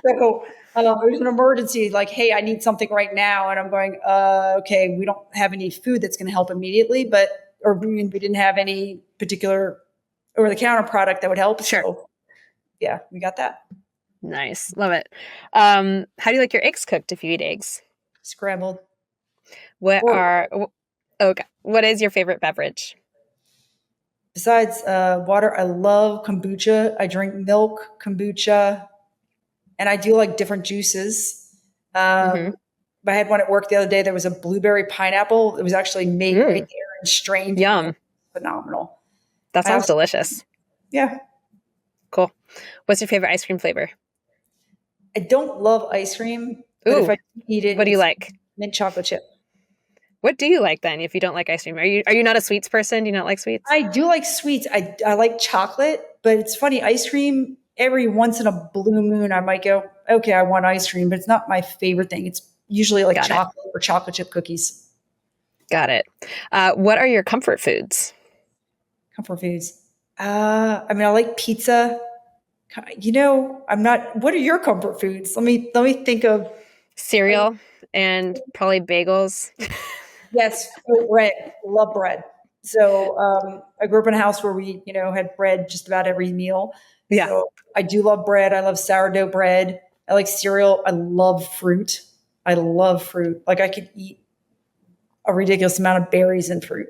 So it was an emergency. Like, hey, I need something right now, and I'm going, okay, we don't have any food that's going to help immediately, or we didn't have any particular over-the-counter product that would help. Sure. So, we got that. Nice, love it. How do you like your eggs cooked? If you eat eggs, scrambled. Okay. What is your favorite beverage? Besides water, I love kombucha. I drink milk, kombucha, and I do like different juices. I had one at work the other day. There was a blueberry pineapple. It was actually made right there and strained. Yum. Phenomenal. That sounds delicious. Yeah. Cool. What's your favorite ice cream flavor? I don't love ice cream. But Ooh, if I eat it, what do you it's like? mint chocolate chip. What do you like then if you don't like ice cream? Are you not a sweets person? Do you not like sweets? I do like sweets. I like chocolate, but it's funny, ice cream, every once in a blue moon, I might go, okay, I want ice cream, but it's not my favorite thing. It's usually like Got it. chocolate or chocolate chip cookies. Got it. What are your comfort foods? Comfort foods. I mean, I like pizza. What are your comfort foods? Let me think of. Cereal and probably bagels. Yes, bread. Love bread. So I grew up in a house where we, had bread just about every meal. Yeah. So I do love bread. I love sourdough bread. I like cereal. I love fruit. Like I could eat a ridiculous amount of berries and fruit.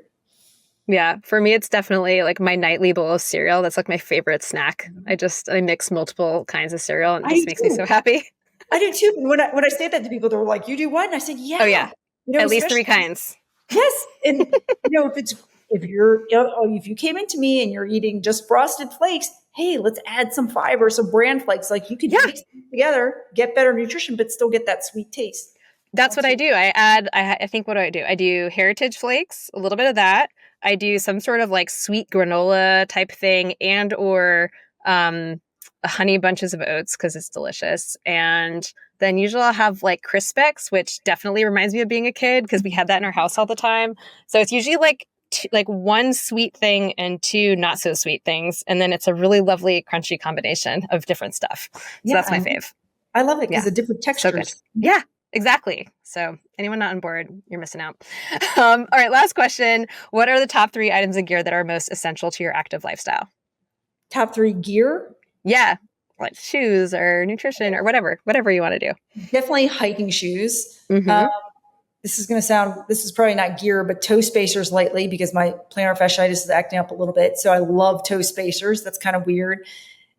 Yeah. For me, it's definitely like my nightly bowl of cereal. That's like my favorite snack. I mix multiple kinds of cereal and it just makes me so happy. I do too. When I say that to people, they're like, "You do what?" And I said, "Yeah." Oh yeah. At least 3 kinds. Yes. And if you came into me and you're eating just frosted flakes, hey, let's add some fiber, some bran flakes. Like you could mix them together, get better nutrition, but still get that sweet taste. That's what I do. I think what do? I do heritage flakes, a little bit of that. I do some sort of like sweet granola type thing and or honey bunches of oats because it's delicious. And then usually I'll have like Crispix, which definitely reminds me of being a kid because we had that in our house all the time. So it's usually like one sweet thing and 2 not so sweet things. And then it's a really lovely crunchy combination of different stuff. So that's my fave. I love it because the different textures. So good. Yeah. Exactly. So anyone not on board, you're missing out. All right. Last question. What are the top 3 items of gear that are most essential to your active lifestyle? Top 3 gear? Yeah. Like shoes or nutrition or whatever you want to do. Definitely hiking shoes. Mm-hmm. This is probably not gear, but toe spacers lately because my plantar fasciitis is acting up a little bit. So I love toe spacers. That's kind of weird.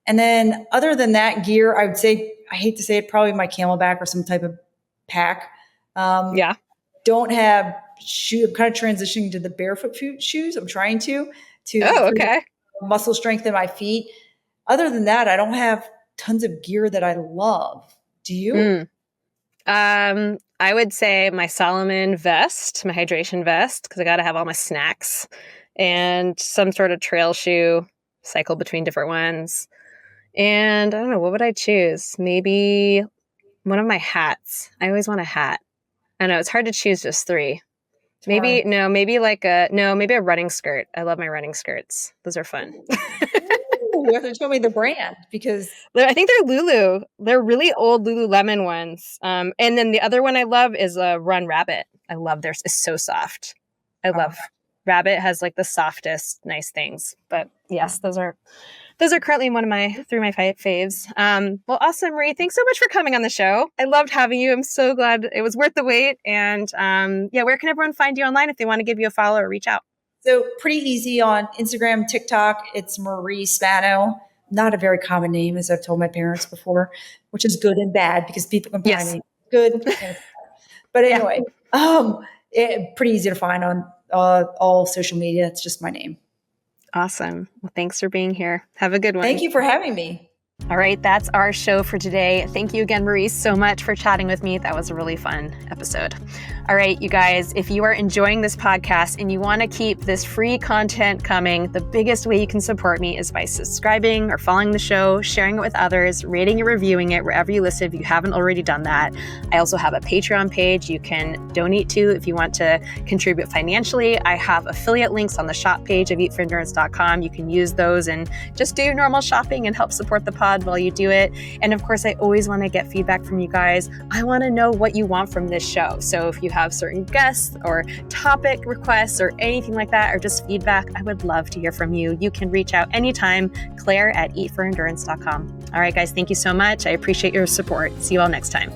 And then other than that gear, I would say, I hate to say it, probably my Camelback or some type of pack. Don't have shoe. I'm kind of transitioning to the barefoot shoes. I'm trying to muscle strength in my feet. Other than that, I don't have tons of gear that I love. Do you? I would say my Solomon vest, my hydration vest, because I got to have all my snacks and some sort of trail shoe, cycle between different ones. And I don't know, what would I choose? Maybe one of my hats. I always want a hat. I know it's hard to choose just 3. Maybe a running skirt. I love my running skirts. Those are fun. You have to show me the brand because I think they're Lulu. They're really old Lululemon ones. And then the other one I love is Run Rabbit. I love theirs. It's so soft. I love Rabbit has like the softest, nice things. But yes, those are currently one of my faves. Well, awesome, Marie. Thanks so much for coming on the show. I loved having you. I'm so glad it was worth the wait. And where can everyone find you online if they want to give you a follow or reach out? So pretty easy on Instagram, TikTok. It's Marie Spano. Not a very common name, as I've told my parents before, which is good and bad because people can find me good. But anyway, pretty easy to find on all social media. It's just my name. Awesome. Well, thanks for being here. Have a good one. Thank you for having me. All right, that's our show for today. Thank you again, Marie, so much for chatting with me. That was a really fun episode. All right, you guys, if you are enjoying this podcast and you want to keep this free content coming, the biggest way you can support me is by subscribing or following the show, sharing it with others, rating and reviewing it wherever you listen if you haven't already done that. I also have a Patreon page you can donate to if you want to contribute financially. I have affiliate links on the shop page of eatforendurance.com. You can use those and just do normal shopping and help support the pod while you do it. And of course, I always want to get feedback from you guys. I want to know what you want from this show. So if you have certain guests or topic requests or anything like that, or just feedback, I would love to hear from you. You can reach out anytime, Claire at eatforendurance.com. All right, guys, thank you so much. I appreciate your support. See you all next time.